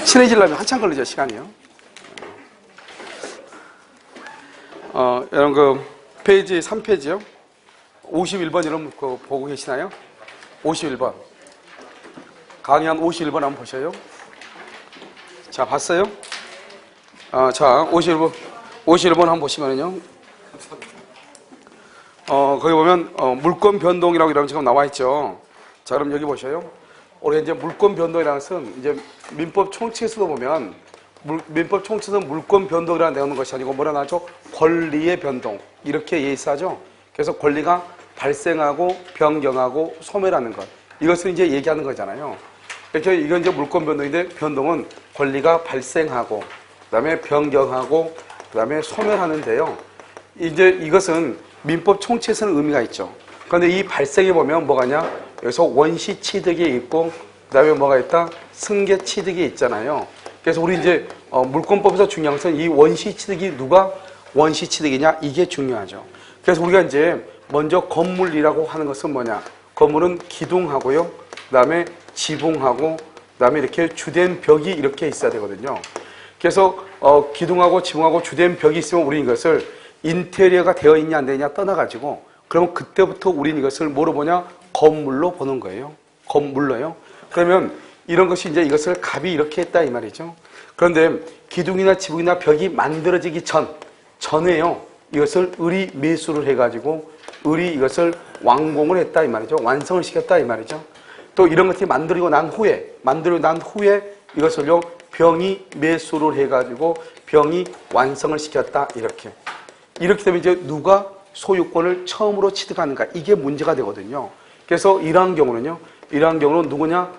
친해지려면 한참 걸리죠, 시간이요. 여러분 그 페이지 3페이지요. 51번 여러분 그거 보고 계시나요? 51번. 강의 한 51번 한번 보셔요. 자, 봤어요? 자, 51번 한번 보시면은요. 거기 보면, 물권 변동이라고 이런 지금 나와 있죠. 자, 그럼 여기 보셔요. 우리 이제 물권 변동이라는 것은 이제 민법 총칙에서도 보면, 민법 총칙에서는 물권 변동이라는 내용는 것이 아니고 뭐라 하죠? 권리의 변동. 이렇게 예시하죠. 그래서 권리가 발생하고 변경하고 소멸하는 것. 이것을 이제 얘기하는 거잖아요. 이렇게 이건 이제 물권 변동인데 변동은 권리가 발생하고, 그 다음에 변경하고, 그 다음에 소멸하는데요. 이제 이것은 민법 총칙에서는 의미가 있죠. 그런데 이 발생에 보면 뭐가 있냐? 여기서 원시 취득이 있고, 그 다음에 뭐가 있다? 승계 취득이 있잖아요. 그래서 우리 이제 물권법에서 중요한 것은 이 원시 취득이 누가 원시 취득이냐? 이게 중요하죠. 그래서 우리가 이제 먼저 건물이라고 하는 것은 뭐냐? 건물은 기둥하고요. 그 다음에 지붕하고, 그 다음에 이렇게 주된 벽이 이렇게 있어야 되거든요. 그래서 기둥하고 지붕하고 주된 벽이 있으면 우리는 이것을 인테리어가 되어 있냐 안 되냐 떠나가지고 그러면 그때부터 우리는 이것을 뭐로 보냐? 건물로 보는 거예요. 건물로요. 그러면 이런 것이 이제 이것을 갑이 이렇게 했다 이 말이죠. 그런데 기둥이나 지붕이나 벽이 만들어지기 전에요. 이것을 을이 매수를 해가지고 을이 이것을 완공을 했다 이 말이죠. 완성을 시켰다 이 말이죠. 또 이런 것들이 만들어지고 난 후에 이것을요 병이 매수를 해가지고 병이 완성을 시켰다 이렇게 되면 이제 누가 소유권을 처음으로 취득하는가 이게 문제가 되거든요. 그래서 이러한 경우는 누구냐?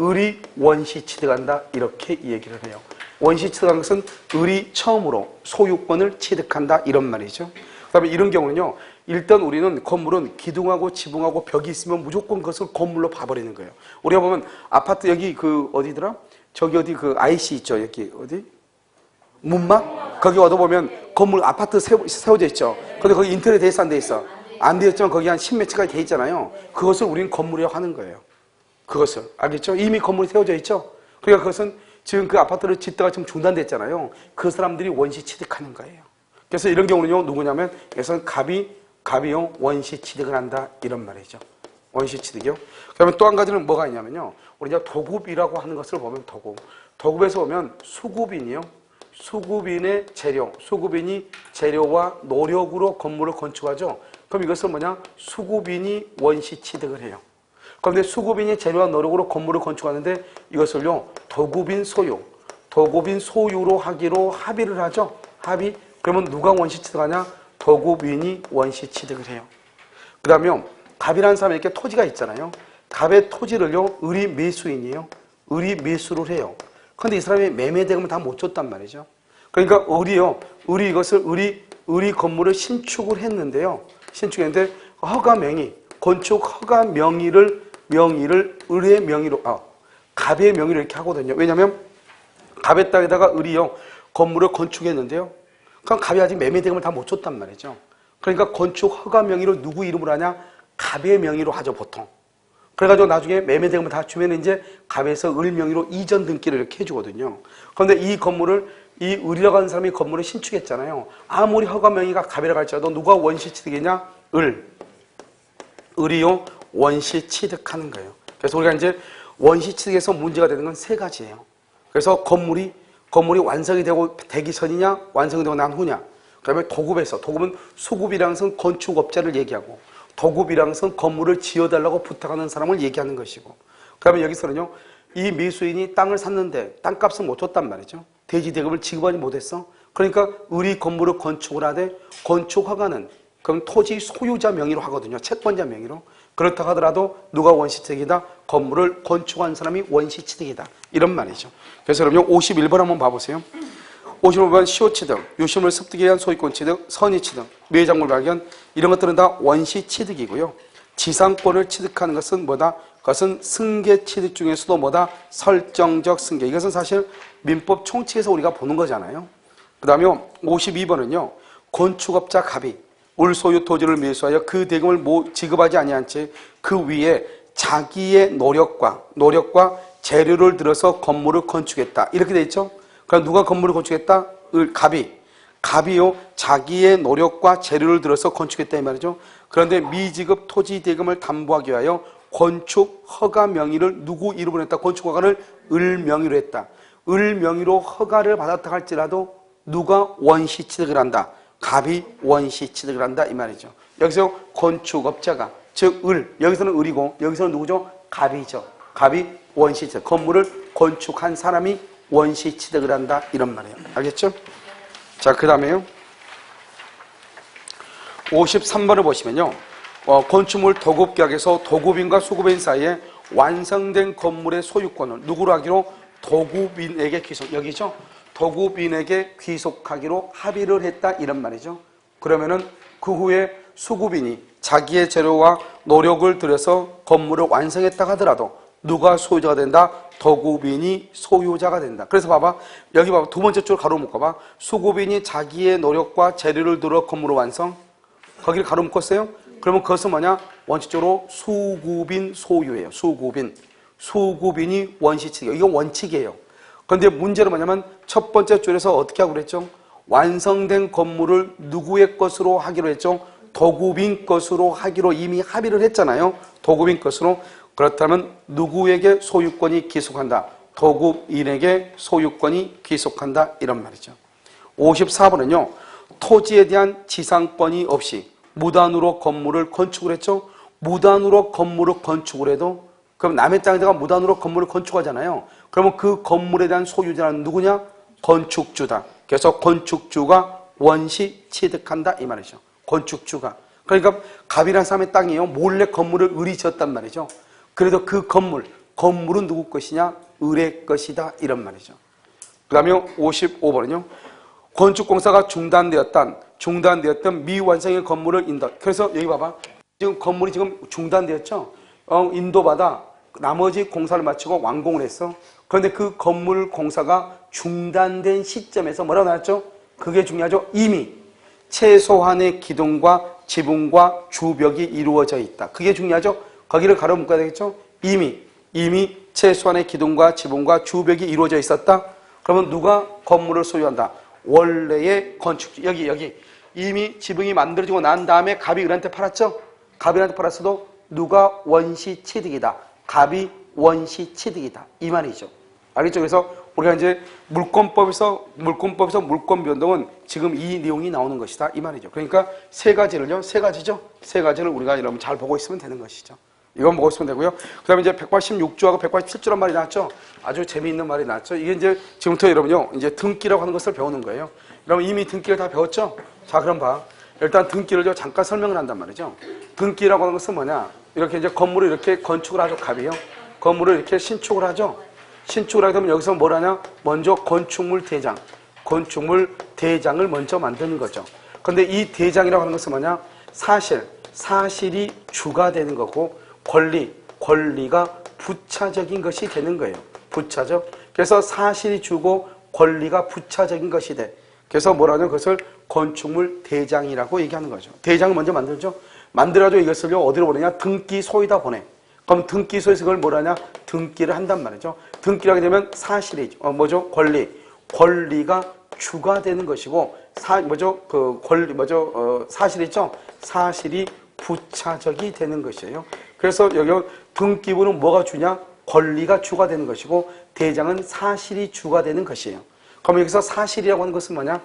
을이 원시 취득한다 이렇게 얘기를 해요. 원시 취득한 것은 을이 처음으로 소유권을 취득한다 이런 말이죠. 그 다음에 이런 경우는요. 일단 우리는 건물은 기둥하고 지붕하고 벽이 있으면 무조건 그것을 건물로 봐버리는 거예요. 우리가 보면 아파트 여기 그 어디더라? 저기 어디 그 IC 있죠? 여기 어디? 문막? 거기 와도 보면 건물 아파트 세워져 있죠. 근데 거기 인테리어 돼 있어 안 돼 있어? 안 되어 있지만 거기 한 10몇 채가 돼 있잖아요. 그것을 우리는 건물이라고 하는 거예요. 그것을 알겠죠? 이미 건물이 세워져 있죠. 그러니까 그것은 지금 그 아파트를 짓다가 지금 중단됐잖아요. 그 사람들이 원시 취득하는 거예요. 그래서 이런 경우는요 누구냐면 여기서는 갑이요 원시 취득을 한다 이런 말이죠. 원시 취득이요. 그러면 또 한 가지는 뭐가 있냐면요. 우리 이제 도급이라고 하는 것을 보면 도급에서 보면 수급인의 재료, 수급인이 재료와 노력으로 건물을 건축하죠. 그럼 이것은 뭐냐? 수급인이 원시 취득을 해요. 그런데 수급인이 재료와 노력으로 건물을 건축하는데 이것을요 도급인 소유로 하기로 합의를 하죠. 합의. 그러면 누가 원시 취득하냐? 도급인이 원시 취득을 해요. 그 다음에 갑이라는 사람에게 토지가 있잖아요. 갑의 토지를요 을이 매수인이에요. 을이 매수를 해요. 그런데 이 사람이 매매대금을 다 못 줬단 말이죠. 그러니까 을이 건물을 신축을 했는데요. 신축했는데 건축 허가 명의를 을의 명의로, 갑의 명의로 이렇게 하거든요. 왜냐하면 갑의 땅에다가 을이요 건물을 건축했는데요. 그럼 갑이 아직 매매대금을 다 못 줬단 말이죠. 그러니까 건축 허가 명의로 누구 이름으로 하냐? 갑의 명의로 하죠 보통. 그래가지고 나중에 매매대금을 다 주면 이제 갑에서 을 명의로 이전 등기를 이렇게 해주거든요. 그런데 이 건물을 이 을이라고 하는 사람이 건물을 신축했잖아요. 아무리 허가 명의가 갑이라고 할지라도 누가 원시 취득이냐? 을이요 원시 취득하는 거예요. 그래서 우리가 이제 원시 취득에서 문제가 되는 건 세 가지예요. 그래서 건물이 완성이 되기 전이냐, 완성이 되고 난 후냐. 그 다음에 도급은 수급이라는 것은 건축업자를 얘기하고, 도급이라는 것은 건물을 지어달라고 부탁하는 사람을 얘기하는 것이고, 그 다음에 여기서는요, 이 매수인이 땅을 샀는데 땅값을 못 줬단 말이죠. 대지대금을 지급하지 못했어. 그러니까 을이 건물을 건축을 하되 건축허가는 그럼 토지 소유자 명의로 하거든요. 채권자 명의로. 그렇다고 하더라도 누가 원시취득이다? 건물을 건축한 사람이 원시취득이다. 이런 말이죠. 그래서 여러분 51번 한번 봐보세요. 55번 시효취득, 유실물 습득에 의한 소유권취득, 선의취득, 매장물 발견 이런 것들은 다 원시취득이고요. 지상권을 취득하는 것은 뭐다? 그것은 승계취득 중에서도 뭐다? 설정적 승계. 이것은 사실 민법 총칙에서 우리가 보는 거잖아요. 그 다음에 52번은요. 건축업자 갑이 을소유 토지를 매수하여 그 대금을 지급하지 아니한 채 그 위에 자기의 노력과 재료를 들어서 건물을 건축했다. 이렇게 돼 있죠. 그럼 누가 건물을 건축했다? 갑이요. 자기의 노력과 재료를 들어서 건축했다 이 말이죠. 그런데 미지급 토지 대금을 담보하기 위하여 건축 허가 명의를 누구 이름으로 했다? 건축 허가를 을 명의로 했다. 을 명의로 허가를 받았다 할지라도 누가 원시 취득을 한다? 갑이 원시 취득을 한다 이 말이죠. 여기서 건축업자가 즉 여기서는 을이고 여기서는 누구죠? 갑이죠. 갑이 원시 취득, 건물을 건축한 사람이 원시 취득을 한다 이런 말이에요. 알겠죠? 자, 그 다음에요. 53번을 보시면요. 건축물 도급계약에서 도급인과 수급인 사이에 완성된 건물의 소유권을 누구로 하기로? 도급인에게 귀속. 여기죠? 도급인에게 귀속하기로 합의를 했다 이런 말이죠. 그러면은 그 후에 수급인이 자기의 재료와 노력을 들여서 건물을 완성했다 하더라도 누가 소유자가 된다? 도급인이 소유자가 된다. 그래서 봐봐. 여기 봐봐. 두 번째 줄 가로 묶어봐. 수급인이 자기의 노력과 재료를 들어 건물을 완성. 거기를 가로 묶었어요. 그러면 그것은 뭐냐? 원칙적으로 수급인 소유예요. 수급인이 원시칙이에요. 이건 원칙이에요. 그런데 문제는 뭐냐면 첫 번째 줄에서 어떻게 하고 그랬죠? 완성된 건물을 누구의 것으로 하기로 했죠? 도급인 것으로 하기로 이미 합의를 했잖아요. 도급인 것으로. 그렇다면 누구에게 소유권이 귀속한다? 도급인에게 소유권이 귀속한다 이런 말이죠. 54번은요. 토지에 대한 지상권이 없이 무단으로 건물을 건축을 했죠. 무단으로 건물을 건축을 해도 그럼 남의 땅에다가 무단으로 건물을 건축하잖아요. 그러면 그 건물에 대한 소유자는 누구냐? 건축주다. 그래서 건축주가 원시 취득한다 이 말이죠. 건축주가. 그러니까 갑이라는 사람의 땅이에요. 몰래 건물을 을이 지었단 말이죠. 그래도 그 건물은 누구 것이냐? 을의 것이다 이런 말이죠. 그 다음에 55번은요. 건축공사가 중단되었던 미완성의 건물을 인도. 그래서 여기 봐봐. 지금 건물이 지금 중단되었죠. 인도받아 나머지 공사를 마치고 완공을 했어. 그런데 그 건물 공사가 중단된 시점에서 뭐라고 나왔죠? 그게 중요하죠. 이미 최소한의 기둥과 지붕과 주벽이 이루어져 있다. 그게 중요하죠. 거기를 가로 묶어야 되겠죠. 이미 최소한의 기둥과 지붕과 주벽이 이루어져 있었다. 그러면 누가 건물을 소유한다? 원래의 건축주. 여기 이미 지붕이 만들어지고 난 다음에 갑이 을한테 팔았죠. 갑이한테 팔았어도 누가 원시 취득이다. 갑이 원시 취득이다. 이 말이죠. 알겠죠? 그래서 우리가 이제 물권법에서 물권 변동은 지금 이 내용이 나오는 것이다. 이 말이죠. 그러니까 세 가지를 우리가 여러분 잘 보고 있으면 되는 것이죠. 이건 보고 있으면 되고요. 그 다음에 이제 186조하고 187조란 말이 나왔죠. 아주 재미있는 말이 나왔죠. 이게 이제 지금부터 여러분요, 이제 등기라고 하는 것을 배우는 거예요. 여러분 이미 등기를 다 배웠죠? 자, 그럼 봐. 일단 등기를 잠깐 설명을 한단 말이죠. 등기라고 하는 것은 뭐냐? 이렇게 이제 건물을 이렇게 건축을 하죠. 갑이요. 건물을 이렇게 신축을 하죠. 신축을 하게 되면 여기서 뭘 하냐? 먼저 건축물 대장을 먼저 만드는 거죠. 그런데 이 대장이라고 하는 것은 뭐냐? 사실이 주가 되는 거고 권리가 부차적인 것이 되는 거예요. 부차적. 그래서 사실이 주고 권리가 부차적인 것이 돼. 그래서 뭐라냐? 그것을 건축물 대장이라고 얘기하는 거죠. 대장을 먼저 만들죠. 만들어가지고 이것을요, 어디로 보내냐? 등기소에다 보내. 그럼 등기소에서 그걸 뭐라냐? 등기를 한단 말이죠. 등기를 하게 되면 사실이죠. 뭐죠? 권리가 주가 되는 것이고, 사실이죠? 사실이 부차적이 되는 것이에요. 그래서 여기 등기부는 뭐가 주냐? 권리가 주가 되는 것이고, 대장은 사실이 주가 되는 것이에요. 그럼 여기서 사실이라고 하는 것은 뭐냐?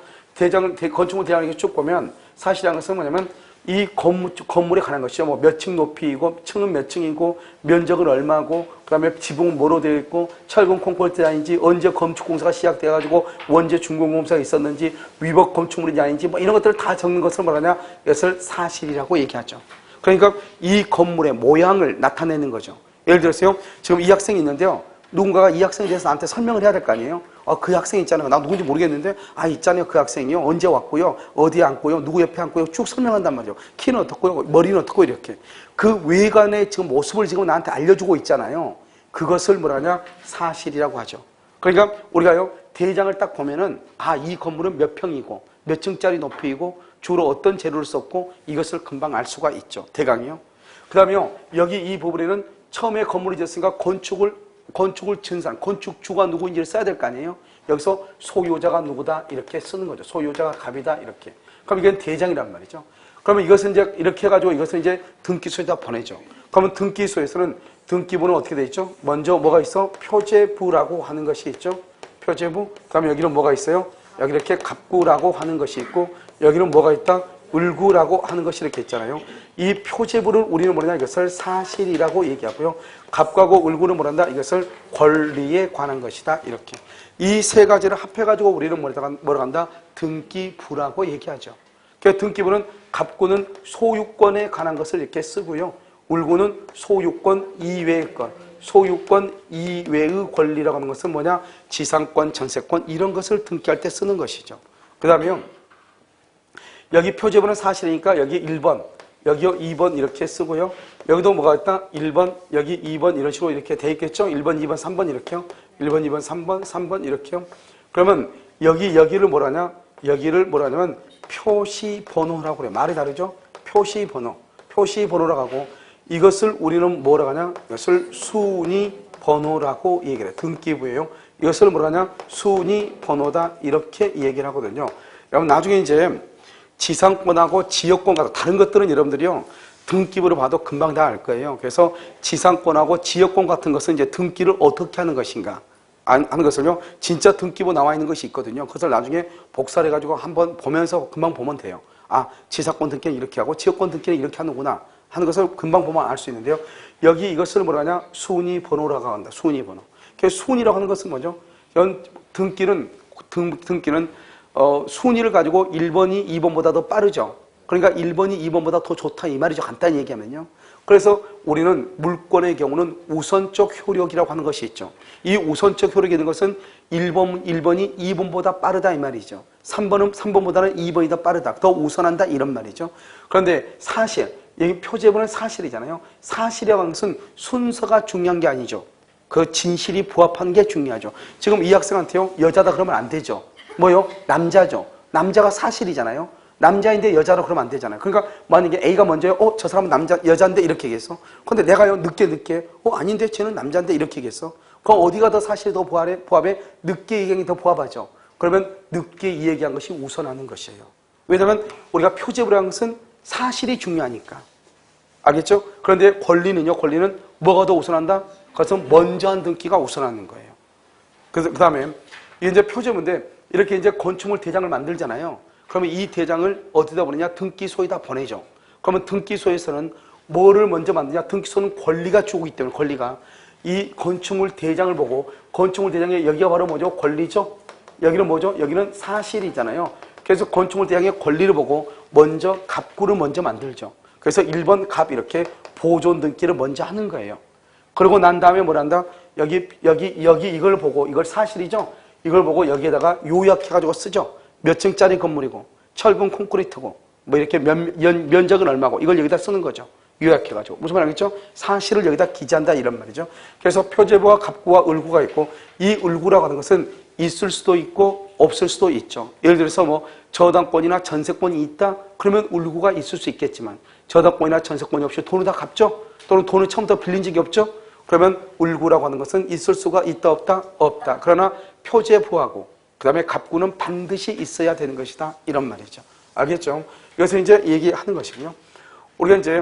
건축물 대장을 이렇게 쭉 보면 사실이라는 것은 뭐냐면 이 건물에 관한 것이죠. 뭐 몇 층 높이이고, 층은 몇 층이고, 면적은 얼마고, 그 다음에 지붕은 뭐로 되어 있고, 철근 콘크리트 아닌지, 언제 건축공사가 시작돼가지고, 언제 준공공사가 있었는지, 위법 건축물인지 아닌지, 뭐 이런 것들을 다 적는 것을 뭐라냐? 이것을 사실이라고 얘기하죠. 그러니까 이 건물의 모양을 나타내는 거죠. 예를 들어서요, 지금 이 학생이 있는데요. 누군가가 이 학생에 대해서 나한테 설명을 해야 될 거 아니에요? 그 학생 있잖아요. 나 누군지 모르겠는데, 있잖아요. 그 학생이요. 언제 왔고요. 어디에 앉고요. 누구 옆에 앉고요. 쭉 설명한단 말이죠. 키는 어떻고요. 머리는 어떻고 이렇게. 그 외관의 지금 모습을 지금 나한테 알려주고 있잖아요. 그것을 뭐라냐? 사실이라고 하죠. 그러니까 우리가요, 대장을 딱 보면은, 이 건물은 몇 평이고, 몇 층짜리 높이이고, 주로 어떤 재료를 썼고, 이것을 금방 알 수가 있죠. 대강이요. 그 다음에요, 여기 이 부분에는 처음에 건물이 지었으니까 건축을 건축을 진 사람, 건축주가 누구인지를 써야 될 거 아니에요? 여기서 소유자가 누구다 이렇게 쓰는 거죠. 소유자가 갑이다 이렇게. 그럼 이건 대장이란 말이죠. 그러면 이것은 이제 이렇게 해가지고 이것은 이제 등기소에다 보내죠. 그러면 등기소에서는 등기부는 어떻게 돼 있죠? 먼저 뭐가 있어? 표제부라고 하는 것이 있죠. 표제부. 그다음에 여기는 뭐가 있어요? 여기 이렇게 갑구라고 하는 것이 있고 여기는 뭐가 있다? 을구라고 하는 것이 이렇게 있잖아요. 이 표제부를 우리는 뭐냐? 이것을 사실이라고 얘기하고요. 갑구하고 을구는 뭐란다? 이것을 권리에 관한 것이다. 이렇게. 이 세 가지를 합해가지고 우리는 뭐라고 한다? 등기부라고 얘기하죠. 그 등기부는 갑구는 소유권에 관한 것을 이렇게 쓰고요. 을구는 소유권 이외의 것, 소유권 이외의 권리라고 하는 것은 뭐냐? 지상권, 전세권 이런 것을 등기할 때 쓰는 것이죠. 그 다음에요. 여기 표제부는 사실이니까 여기 1번, 여기요 2번 이렇게 쓰고요. 여기도 뭐가 있다? 1번, 여기 2번 이런 식으로 이렇게 돼 있겠죠? 1번, 2번, 3번 이렇게요. 1번, 2번, 3번, 3번 이렇게요. 그러면 여기를 뭐라냐? 여기를 뭐라냐면 표시번호라고 그래요. 말이 다르죠? 표시번호. 표시번호라고 하고 이것을 우리는 뭐라고 하냐? 이것을 순위번호라고 얘기를 해요. 등기부예요. 이것을 뭐라고 하냐? 순위번호다 이렇게 얘기를 하거든요. 여러분 나중에 이제 지상권하고 지역권 같은 다른 것들은 여러분들이요. 등기부를 봐도 금방 다 알 거예요. 그래서 지상권하고 지역권 같은 것은 이제 등기를 어떻게 하는 것인가 하는 것을요. 진짜 등기부 나와 있는 것이 있거든요. 그것을 나중에 복사를 해가지고 한번 보면서 금방 보면 돼요. 아, 지상권 등기는 이렇게 하고 지역권 등기는 이렇게 하는구나 하는 것을 금방 보면 알 수 있는데요. 여기 이것을 뭐라 하냐? 순위번호라고 한다. 순위번호. 그래서 순위라고 하는 것은 뭐죠? 등기는 순위를 가지고 1번이 2번보다 더 빠르죠. 그러니까 1번이 2번보다 더 좋다 이 말이죠. 간단히 얘기하면요. 그래서 우리는 물권의 경우는 우선적 효력이라고 하는 것이 있죠. 이 우선적 효력이 있는 것은 1번이 2번보다 빠르다 이 말이죠. 3번보다는 2번이 더 빠르다. 더 우선한다 이런 말이죠. 그런데 사실, 여기 표제부는 사실이잖아요. 사실이라고 하는 것은 순서가 중요한 게 아니죠. 그 진실이 부합하는 게 중요하죠. 지금 이 학생한테요. 여자다 그러면 안 되죠. 뭐요? 남자죠. 남자가 사실이잖아요. 남자인데 여자로 그러면 안 되잖아요. 그러니까 만약에 A가 먼저요. 저 사람은 여자인데 이렇게 얘기했어. 근데 내가요 늦게 아닌데 쟤는 남자인데 이렇게 얘기했어. 그럼 어디가 더 사실이 더 부합해? 늦게 얘기한 게 더 부합하죠. 그러면 늦게 이 얘기한 것이 우선하는 것이에요. 왜냐하면 우리가 표제부라는 것은 사실이 중요하니까. 알겠죠? 그런데 권리는요. 권리는 뭐가 더 우선한다? 그것은 먼저 한 등기가 우선하는 거예요. 그래서 그 다음에 이게 이제 표제부인데 이렇게 이제 건축물 대장을 만들잖아요. 그러면 이 대장을 어디다 보내냐? 등기소에다 보내죠. 그러면 등기소에서는 뭐를 먼저 만드냐? 등기소는 권리가 주고 있기 때문에 권리가 이 건축물 대장을 보고 건축물 대장의 여기가 바로 뭐죠? 권리죠? 여기는 뭐죠? 여기는 사실이잖아요. 그래서 건축물 대장의 권리를 보고 먼저 갑구를 먼저 만들죠. 그래서 1번 갑 이렇게 보존 등기를 먼저 하는 거예요. 그러고 난 다음에 뭘 한다? 여기 이걸 보고 이걸 사실이죠? 이걸 보고 여기에다가 요약해가지고 쓰죠. 몇 층짜리 건물이고 철분 콘크리트고 뭐 이렇게 면적은 얼마고 이걸 여기다 쓰는 거죠. 요약해가지고. 무슨 말 알겠죠? 사실을 여기다 기재한다 이런 말이죠. 그래서 표제부와 갑구와 을구가 있고 이 을구라고 하는 것은 있을 수도 있고 없을 수도 있죠. 예를 들어서 뭐 저당권이나 전세권이 있다? 그러면 을구가 있을 수 있겠지만 저당권이나 전세권이 없이 돈을 다 갚죠? 또는 돈을 처음부터 빌린 적이 없죠? 그러면 을구라고 하는 것은 있을 수가 있다 없다? 없다. 그러나 표제부하고 그 다음에 갑구는 반드시 있어야 되는 것이다 이런 말이죠. 알겠죠? 이것을 이제 얘기하는 것이고요. 우리가 이제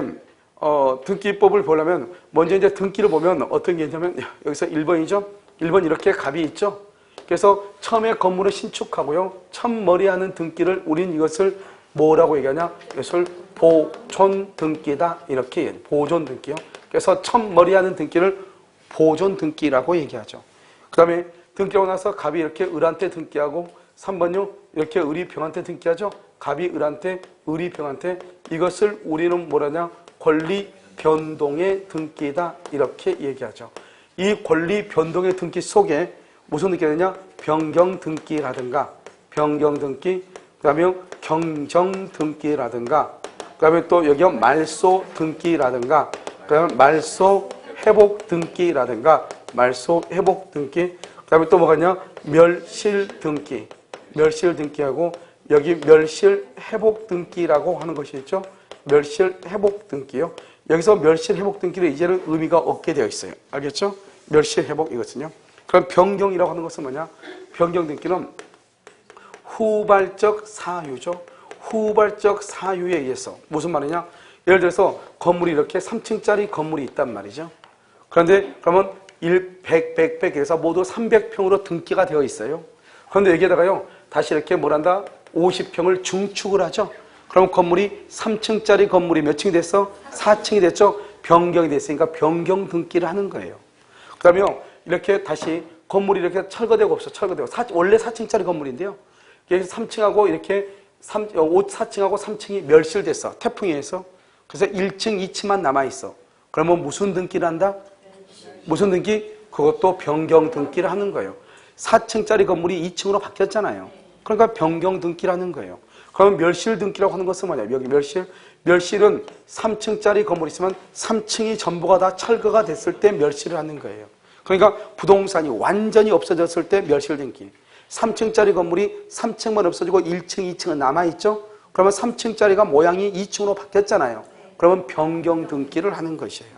등기법을 보려면 먼저 이제 등기를 보면 어떤 게 있냐면 여기서 1번이죠. 1번 이렇게 갑이 있죠. 그래서 처음에 건물을 신축하고요. 첫머리하는 등기를 우린 이것을 뭐라고 얘기하냐? 이것을 보존 등기다 이렇게 얘기해요. 보존 등기요. 그래서 첫머리하는 등기를 보존 등기라고 얘기하죠. 그 다음에 등기하고 나서 갑이 이렇게 을한테 등기하고 3번요. 이렇게 을이 병한테 등기하죠. 갑이 을한테 을이 병한테 이것을 우리는 뭐라냐? 권리 변동의 등기다 이렇게 얘기하죠. 이 권리 변동의 등기 속에 무슨 등기가 되냐? 변경 등기라든가 변경 등기 그 다음에 경정 등기라든가 그 다음에 또 여기 말소 등기라든가 그 다음에 말소 회복 등기라든가 말소 회복 등기 그 다음에 또 뭐가 있냐? 멸실 등기 멸실 등기하고 여기 멸실 회복 등기라고 하는 것이 있죠. 멸실 회복 등기요. 여기서 멸실 회복 등기를 이제는 의미가 없게 되어 있어요. 알겠죠? 멸실 회복 이거든요. 그럼 변경이라고 하는 것은 뭐냐? 변경 등기는 후발적 사유죠. 후발적 사유에 의해서 무슨 말이냐? 예를 들어서 건물이 이렇게 3층짜리 건물이 있단 말이죠. 그런데 그러면 100에서 모두 300평으로 등기가 되어 있어요. 그런데 여기에다가요 다시 이렇게 뭐란다? 50평을 중축을 하죠. 그럼 건물이 3층짜리 건물이 몇 층이 됐어? 4층이 됐죠. 변경이 됐으니까 변경 등기를 하는 거예요. 그 다음에 이렇게 다시 건물이 이렇게 철거되고 없어. 철거되고. 원래 4층짜리 건물인데요. 여기서 3층하고 이렇게 4층하고 3층이 멸실됐어. 태풍에 의해서. 그래서 1층, 2층만 남아있어. 그러면 무슨 등기를 한다? 무슨 등기? 그것도 변경 등기를 하는 거예요. 4층짜리 건물이 2층으로 바뀌었잖아요. 그러니까 변경 등기를 하는 거예요. 그러면 멸실 등기라고 하는 것은 뭐냐? 여기 멸실. 멸실은 3층짜리 건물이 있으면 3층이 전부가 다 철거가 됐을 때 멸실을 하는 거예요. 그러니까 부동산이 완전히 없어졌을 때 멸실 등기. 3층짜리 건물이 3층만 없어지고 1층, 2층은 남아있죠? 그러면 3층짜리가 모양이 2층으로 바뀌었잖아요. 그러면 변경 등기를 하는 것이에요.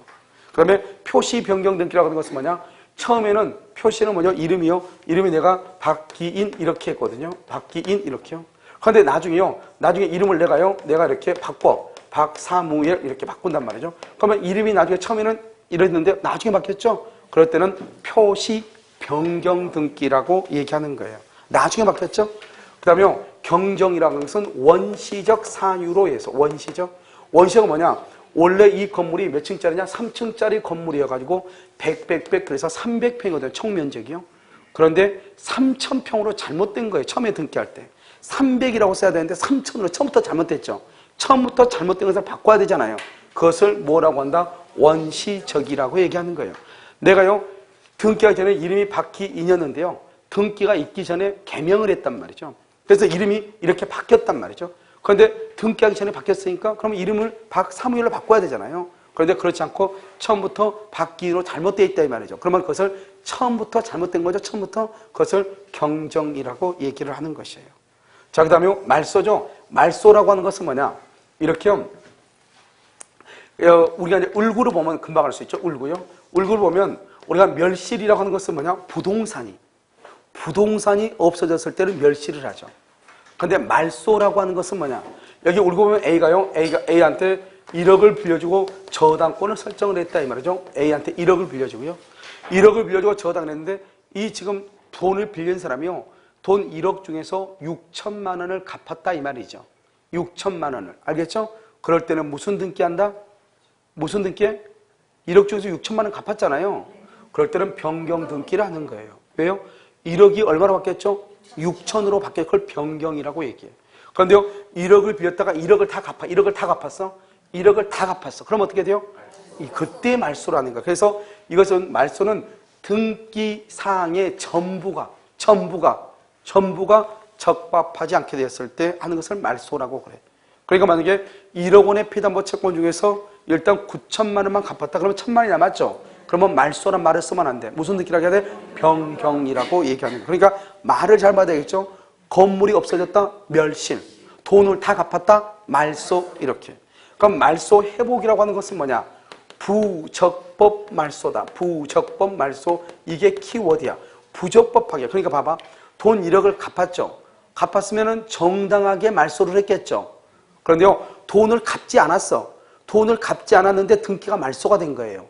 그 다음에 표시 변경 등기라고 하는 것은 뭐냐? 처음에는 표시는 뭐냐? 이름이요. 이름이 내가 박기인 이렇게 했거든요. 박기인 이렇게요. 그런데 나중에 이름을 내가 이렇게 바꿔. 박사무엘 이렇게 바꾼단 말이죠. 그러면 이름이 나중에 처음에는 이랬는데 나중에 바뀌었죠? 그럴 때는 표시 변경 등기라고 얘기하는 거예요. 나중에 바뀌었죠? 그 다음에 경정이라는 것은 원시적 사유로 해서 원시가 뭐냐? 원래 이 건물이 몇 층짜리냐? 3층짜리 건물이어가지고 100 그래서 300평이거든요. 총면적이요. 그런데 3,000평으로 잘못된 거예요. 처음에 등기할 때. 300이라고 써야 되는데 3,000으로 처음부터 잘못됐죠. 처음부터 잘못된 것을 바꿔야 되잖아요. 그것을 뭐라고 한다? 원시적이라고 얘기하는 거예요. 내가요 등기하기 전에 이름이 박기인이었는데요. 등기가 있기 전에 개명을 했단 말이죠. 그래서 이름이 이렇게 바뀌었단 말이죠. 그런데 등기하기 전에 바뀌었으니까 그럼 이름을 박사무엘로 바꿔야 되잖아요. 그런데 그렇지 않고 처음부터 박기로 잘못되어 있다 이 말이죠. 그러면 그것을 처음부터 잘못된 거죠. 처음부터 그것을 경정이라고 얘기를 하는 것이에요. 자, 그 다음에 말소죠. 말소라고 하는 것은 뭐냐? 이렇게요. 우리가 이제 울구를 보면 금방 알 수 있죠. 울구요. 울구를 보면 우리가 멸실이라고 하는 것은 뭐냐? 부동산이 없어졌을 때는 멸실을 하죠. 근데 말소라고 하는 것은 뭐냐? 여기 울고 보면 A가 A한테 1억을 빌려주고 저당권을 설정을 했다 이 말이죠. A한테 1억을 빌려주고요. 1억을 빌려주고 저당을 했는데 이 지금 돈을 빌린 사람이요. 돈 1억 중에서 6천만 원을 갚았다 이 말이죠. 6천만 원을. 알겠죠? 그럴 때는 무슨 등기한다? 무슨 등기해? 1억 중에서 6천만 원 갚았잖아요. 그럴 때는 변경 등기를 하는 거예요. 왜요? 1억이 얼마로 바뀌었죠? 6천으로 바뀌었고 그걸 변경이라고 얘기해요. 그런데요, 1억을 빌렸다가 1억을 다 갚았어? 1억을 다 갚았어. 그럼 어떻게 돼요? 그때 말소라는 거예요. 그래서 이것은 말소는 등기사항의 전부가 적합하지 않게 되었을 때 하는 것을 말소라고 그래. 그러니까 만약에 1억 원의 피담보 채권 중에서 일단 9천만 원만 갚았다. 그러면 1,000만 원이 남았죠. 그러면 말소란 말을 쓰면 안 돼. 무슨 등기라고 해야 돼? 변경이라고 얘기하는 거예요. 그러니까 말을 잘 봐야 되겠죠. 건물이 없어졌다. 멸실. 돈을 다 갚았다. 말소. 이렇게. 그럼 말소 회복이라고 하는 것은 뭐냐? 부적법 말소다. 부적법 말소. 이게 키워드야. 부적법하게. 그러니까 봐봐. 돈 1억을 갚았죠. 갚았으면 정당하게 말소를 했겠죠. 그런데요, 돈을 갚지 않았어. 돈을 갚지 않았는데 등기가 말소가 된 거예요.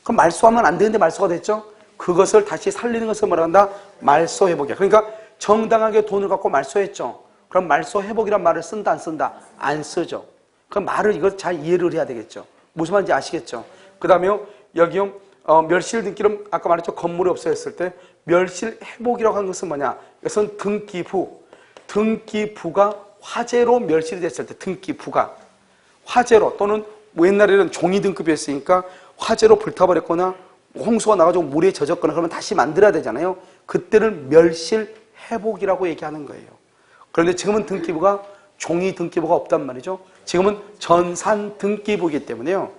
그럼 말소하면 안 되는데 말소가 됐죠? 그것을 다시 살리는 것을 뭐라 한다? 말소 회복이야. 그러니까 정당하게 돈을 갖고 말소했죠. 그럼 말소 회복이란 말을 쓴다, 안 쓴다? 안 쓰죠. 그럼 말을 이걸 잘 이해를 해야 되겠죠. 무슨 말인지 아시겠죠? 그 다음에요, 여기요, 멸실 등기는 아까 말했죠. 건물이 없어졌을 때 멸실 회복이라고 하는 것은 뭐냐? 이것은 등기부가 화재로 멸실이 됐을 때 등기부가 화재로 또는 옛날에는 종이 등급이었으니까 화재로 불타버렸거나 홍수가 나가지고 물에 젖었거나 그러면 다시 만들어야 되잖아요. 그때는 멸실 회복이라고 얘기하는 거예요. 그런데 지금은 등기부가 종이 등기부가 없단 말이죠. 지금은 전산 등기부이기 때문에요.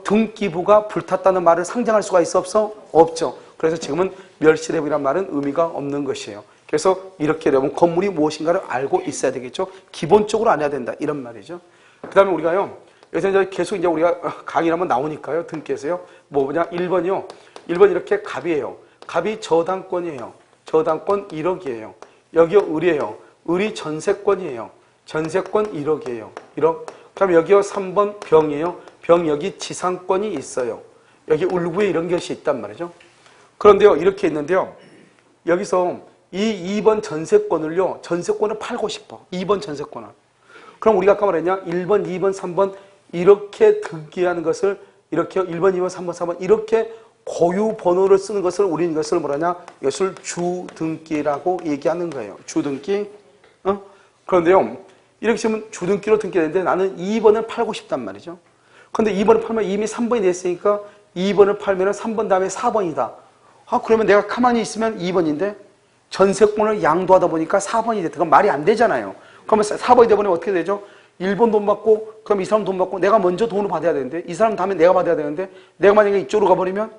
등기부가 불탔다는 말을 상정할 수가 있어 없어? 없죠. 그래서 지금은 멸실 회복이란 말은 의미가 없는 것이에요. 그래서 이렇게 되면 건물이 무엇인가를 알고 있어야 되겠죠. 기본적으로 알아야 된다 이런 말이죠. 그 다음에 우리가요. 여기서 이제 계속 이제 우리가 강의를 한번 나오니까요. 등기에서요. 뭐냐? 1번이요. 1번 이렇게 갑이에요. 갑이 저당권이에요. 저당권 1억이에요. 여기요 을이에요. 을이 전세권이에요. 전세권 1억이에요. 1억. 그럼 여기요 3번 병이에요. 병 여기 지상권이 있어요. 여기 울구에 이런 것이 있단 말이죠. 그런데요 이렇게 있는데요. 여기서 이 2번 전세권을요. 전세권을 팔고 싶어. 2번 전세권을. 그럼 우리가 아까 말했냐? 1번, 2번, 3번 이렇게 등기하는 것을 이렇게 1번, 2번, 3번, 4번 이렇게 고유 번호를 쓰는 것을 우리는 이것을 뭐라냐? 이것을 주등기라고 얘기하는 거예요. 주등기. 그런데요. 이렇게 쓰면 주등기로 등기되는데 나는 2번을 팔고 싶단 말이죠. 그런데 2번을 팔면 이미 3번이 됐으니까 2번을 팔면 3번 다음에 4번이다. 그러면 내가 가만히 있으면 2번인데 전세권을 양도하다 보니까 4번이 됐다. 그건 말이 안 되잖아요. 그러면 4번이 되버리면 어떻게 되죠? 1번 돈 받고 그럼 이 사람 돈 받고 내가 먼저 돈을 받아야 되는데 이 사람 다음에 내가 받아야 되는데 내가 만약에 이쪽으로 가버리면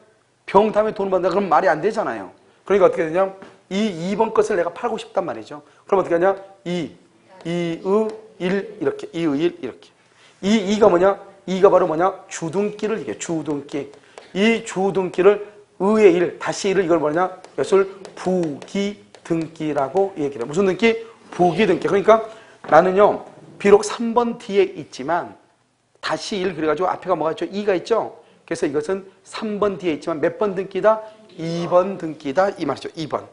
병 다음에 돈을 받는다. 그럼 말이 안 되잖아요. 그러니까 어떻게 되냐? 이 2번 것을 내가 팔고 싶단 말이죠. 그럼 어떻게 하냐? 2, 1 이렇게 2, 1 이렇게. 2가 뭐냐? 2가 바로 뭐냐? 주등기를 얘기해. 주등기. 이 주등기를 의의 1, 다시 1을 이걸 뭐냐? 이것을 부기등기라고 얘기를 해. 무슨 등기? 부기등기. 그러니까 나는요, 비록 3번 뒤에 있지만 다시 1 그래가지고 앞에가 뭐가 있죠? 2가 있죠? 그래서 이것은 3번 뒤에 있지만 몇 번 등기다? 2번 등기다 이 말이죠. 2번.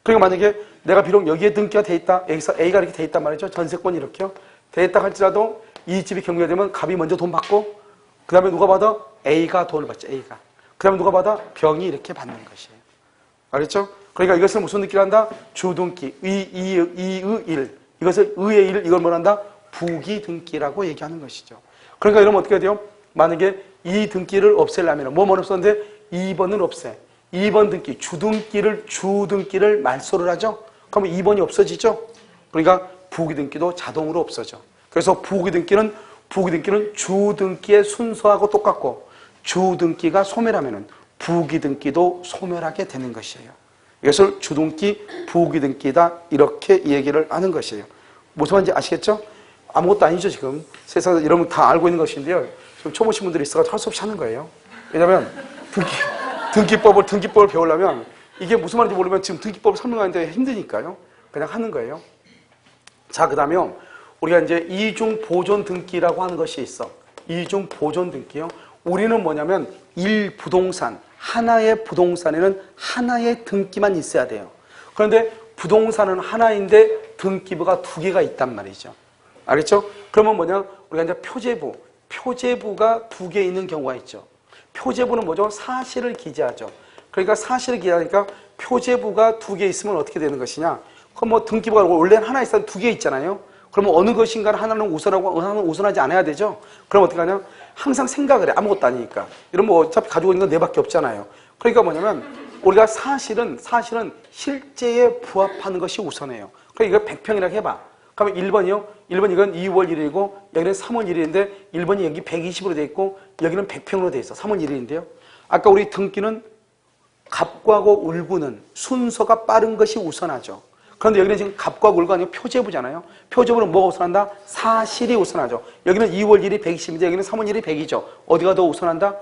그러니까 만약에 내가 비록 여기에 등기가 돼 있다. 여기서 A가 이렇게 돼 있단 말이죠. 전세권이 이렇게요. 돼 있다 할지라도 이 집이 경매가 되면 갑이 먼저 돈 받고 그 다음에 누가 받아? A가 돈을 받죠. A가. 그 다음에 누가 받아? 병이 이렇게 받는 것이에요. 알겠죠? 그러니까 이것을 무슨 등기를 한다? 주등기. 이의 1. 이것을 의의 1. 이걸 뭘 한다? 부기등기라고 얘기하는 것이죠. 그러니까 이러면 어떻게 돼요? 만약에 이 등기를 없애려면 뭐만 없었는데 2번을 없애. 2번 등기, 주등기를 말소를 하죠. 그러면 2번이 없어지죠. 그러니까 부기등기도 자동으로 없어져. 그래서 부기등기는 주등기의 순서하고 똑같고 주등기가 소멸하면 부기등기도 소멸하게 되는 것이에요. 이것을 주등기, 부기등기다 이렇게 얘기를 하는 것이에요. 무슨 말인지 아시겠죠? 아무것도 아니죠 지금. 세상에서 여러분 다 알고 있는 것인데요. 지금 초보신 분들이 있어서 할 수 없이 하는 거예요. 왜냐하면 등기법을 배우려면 이게 무슨 말인지 모르면 지금 등기법을 설명하는데 힘드니까요. 그냥 하는 거예요. 자, 그 다음에 우리가 이제 이중 보존 등기라고 하는 것이 있어. 이중 보존 등기요. 우리는 뭐냐면 일부동산, 하나의 부동산에는 하나의 등기만 있어야 돼요. 그런데 부동산은 하나인데 등기부가 2개가 있단 말이죠. 알겠죠? 그러면 뭐냐? 우리가 이제 표제부가 2개 있는 경우가 있죠. 표제부는 뭐죠? 사실을 기재하죠. 그러니까 사실을 기재하니까 표제부가 2개 있으면 어떻게 되는 것이냐? 그럼 뭐 등기부가 원래는 하나 있어도 2개 있잖아요. 그러면 어느 것인가를 하나는 우선하고 하나는 우선하지 않아야 되죠. 그럼 어떻게 하냐? 항상 생각을 해. 아무것도 아니니까. 이러면 뭐 어차피 가지고 있는 건 4밖에 없잖아요. 그러니까 뭐냐면 우리가 사실은 실제에 부합하는 것이 우선해요. 그러니까 이거 100평이라고 해봐. 그러면 1번이요? 1번 이건 2월 1일이고 여기는 3월 1일인데 1번이 여기 120으로 돼 있고 여기는 100평으로 돼 있어. 3월 1일인데요. 아까 우리 등기는 갑과고 울구는 순서가 빠른 것이 우선하죠. 그런데 여기는 지금 갑과 울구가 아니고 표제부잖아요. 표제부는 뭐가 우선한다? 사실이 우선하죠. 여기는 2월 1일이 120인데 여기는 3월 1일이 100이죠. 어디가 더 우선한다?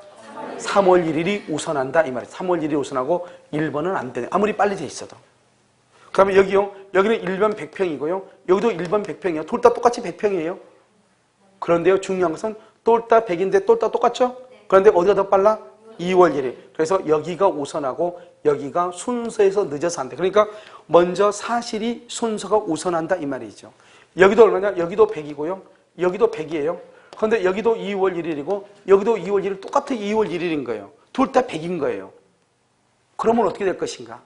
3월 1일이 우선한다 이 말이에요. 3월 1일이 우선하고 1번은 안 되네. 아무리 빨리 돼 있어도. 그 다음에 여기요. 여기는 1번 100평이고요. 여기도 1번 100평이에요. 둘 다 똑같이 100평이에요. 그런데요. 중요한 것은 둘 다 100인데 둘 다 똑같죠? 그런데 어디가 더 빨라? 2월 1일. 그래서 여기가 우선하고 여기가 순서에서 늦어서 한다. 그러니까 먼저 사실이 순서가 우선한다 이 말이죠. 여기도 얼마냐? 여기도 100이고요. 여기도 100이에요. 그런데 여기도 2월 1일이고 여기도 2월 1일 똑같은 2월 1일인 거예요. 둘 다 100인 거예요. 그러면 어떻게 될 것인가?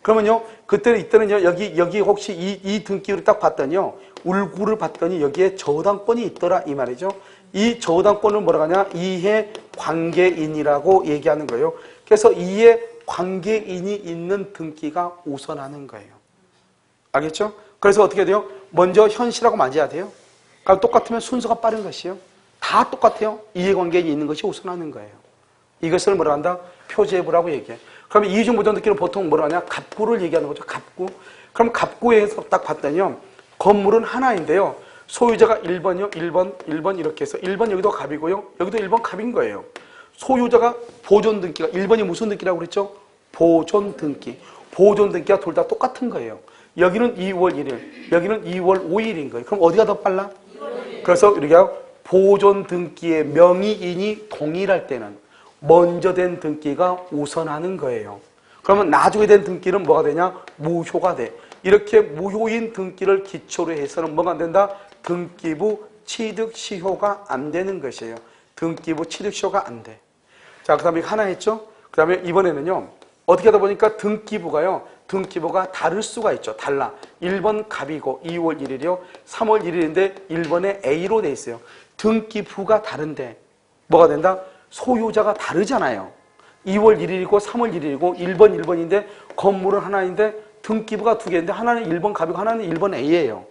그러면요, 이때는요, 여기 혹시 이 등기를 딱 봤더니요, 울구를 봤더니 여기에 저당권이 있더라, 이 말이죠. 이 저당권을 뭐라고 하냐? 이해 관계인이라고 얘기하는 거예요. 그래서 이해 관계인이 있는 등기가 우선하는 거예요. 알겠죠? 그래서 어떻게 돼요? 먼저 현실하고 맞아야 돼요. 그러니까 똑같으면 순서가 빠른 것이요. 다 똑같아요. 이해관계인이 있는 것이 우선하는 거예요. 이것을 뭐라 한다? 표제부라고 얘기해. 그러면 이중보존 등기는 보통 뭐라 하냐? 갑구를 얘기하는 거죠. 갑구. 그럼 갑구에서 딱 봤더니요. 건물은 하나인데요. 소유자가 1번이요. 1번 이렇게 해서 1번 여기도 갑이고요. 여기도 1번 갑인 거예요. 소유자가 보존 등기가 1번이 무슨 등기라고 그랬죠? 보존 등기. 보존 등기가 둘 다 똑같은 거예요. 여기는 2월 1일, 여기는 2월 5일인 거예요. 그럼 어디가 더 빨라? 그래서 우리가 보존 등기의 명의인이 동일할 때는 먼저 된 등기가 우선하는 거예요. 그러면 나중에 된 등기는 뭐가 되냐? 무효가 돼. 이렇게 무효인 등기를 기초로 해서는 뭐가 안 된다? 등기부 취득시효가 안 되는 것이에요. 등기부 취득시효가 안 돼. 자, 그 다음에 하나 했죠? 그 다음에 이번에는요, 어떻게 하다 보니까 등기부가 다를 수가 있죠. 달라. 1번 갑이고 2월 1일이요. 3월 1일인데 1번에 A로 돼 있어요. 등기부가 다른데 뭐가 된다? 소유자가 다르잖아요. 2월 1일이고 3월 1일이고 1번 1번인데 건물은 하나인데 등기부가 두 개인데 하나는 1번 갑이고 하나는 1번 A예요.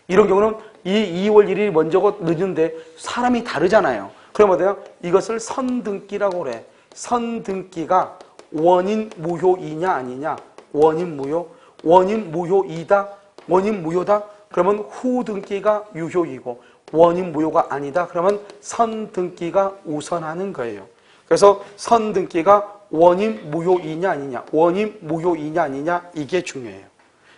이런 경우는 이 2월 1일이 먼저고 늦은데 사람이 다르잖아요. 그러면 뭐예요? 이것을 선등기라고 그래. 선등기가 원인 무효이냐 아니냐? 원인 무효. 원인 무효이다. 원인 무효다. 그러면 후등기가 유효이고 원인 무효가 아니다. 그러면 선등기가 우선하는 거예요. 그래서 선등기가 원인 무효이냐 아니냐? 원인 무효이냐 아니냐? 이게 중요해요.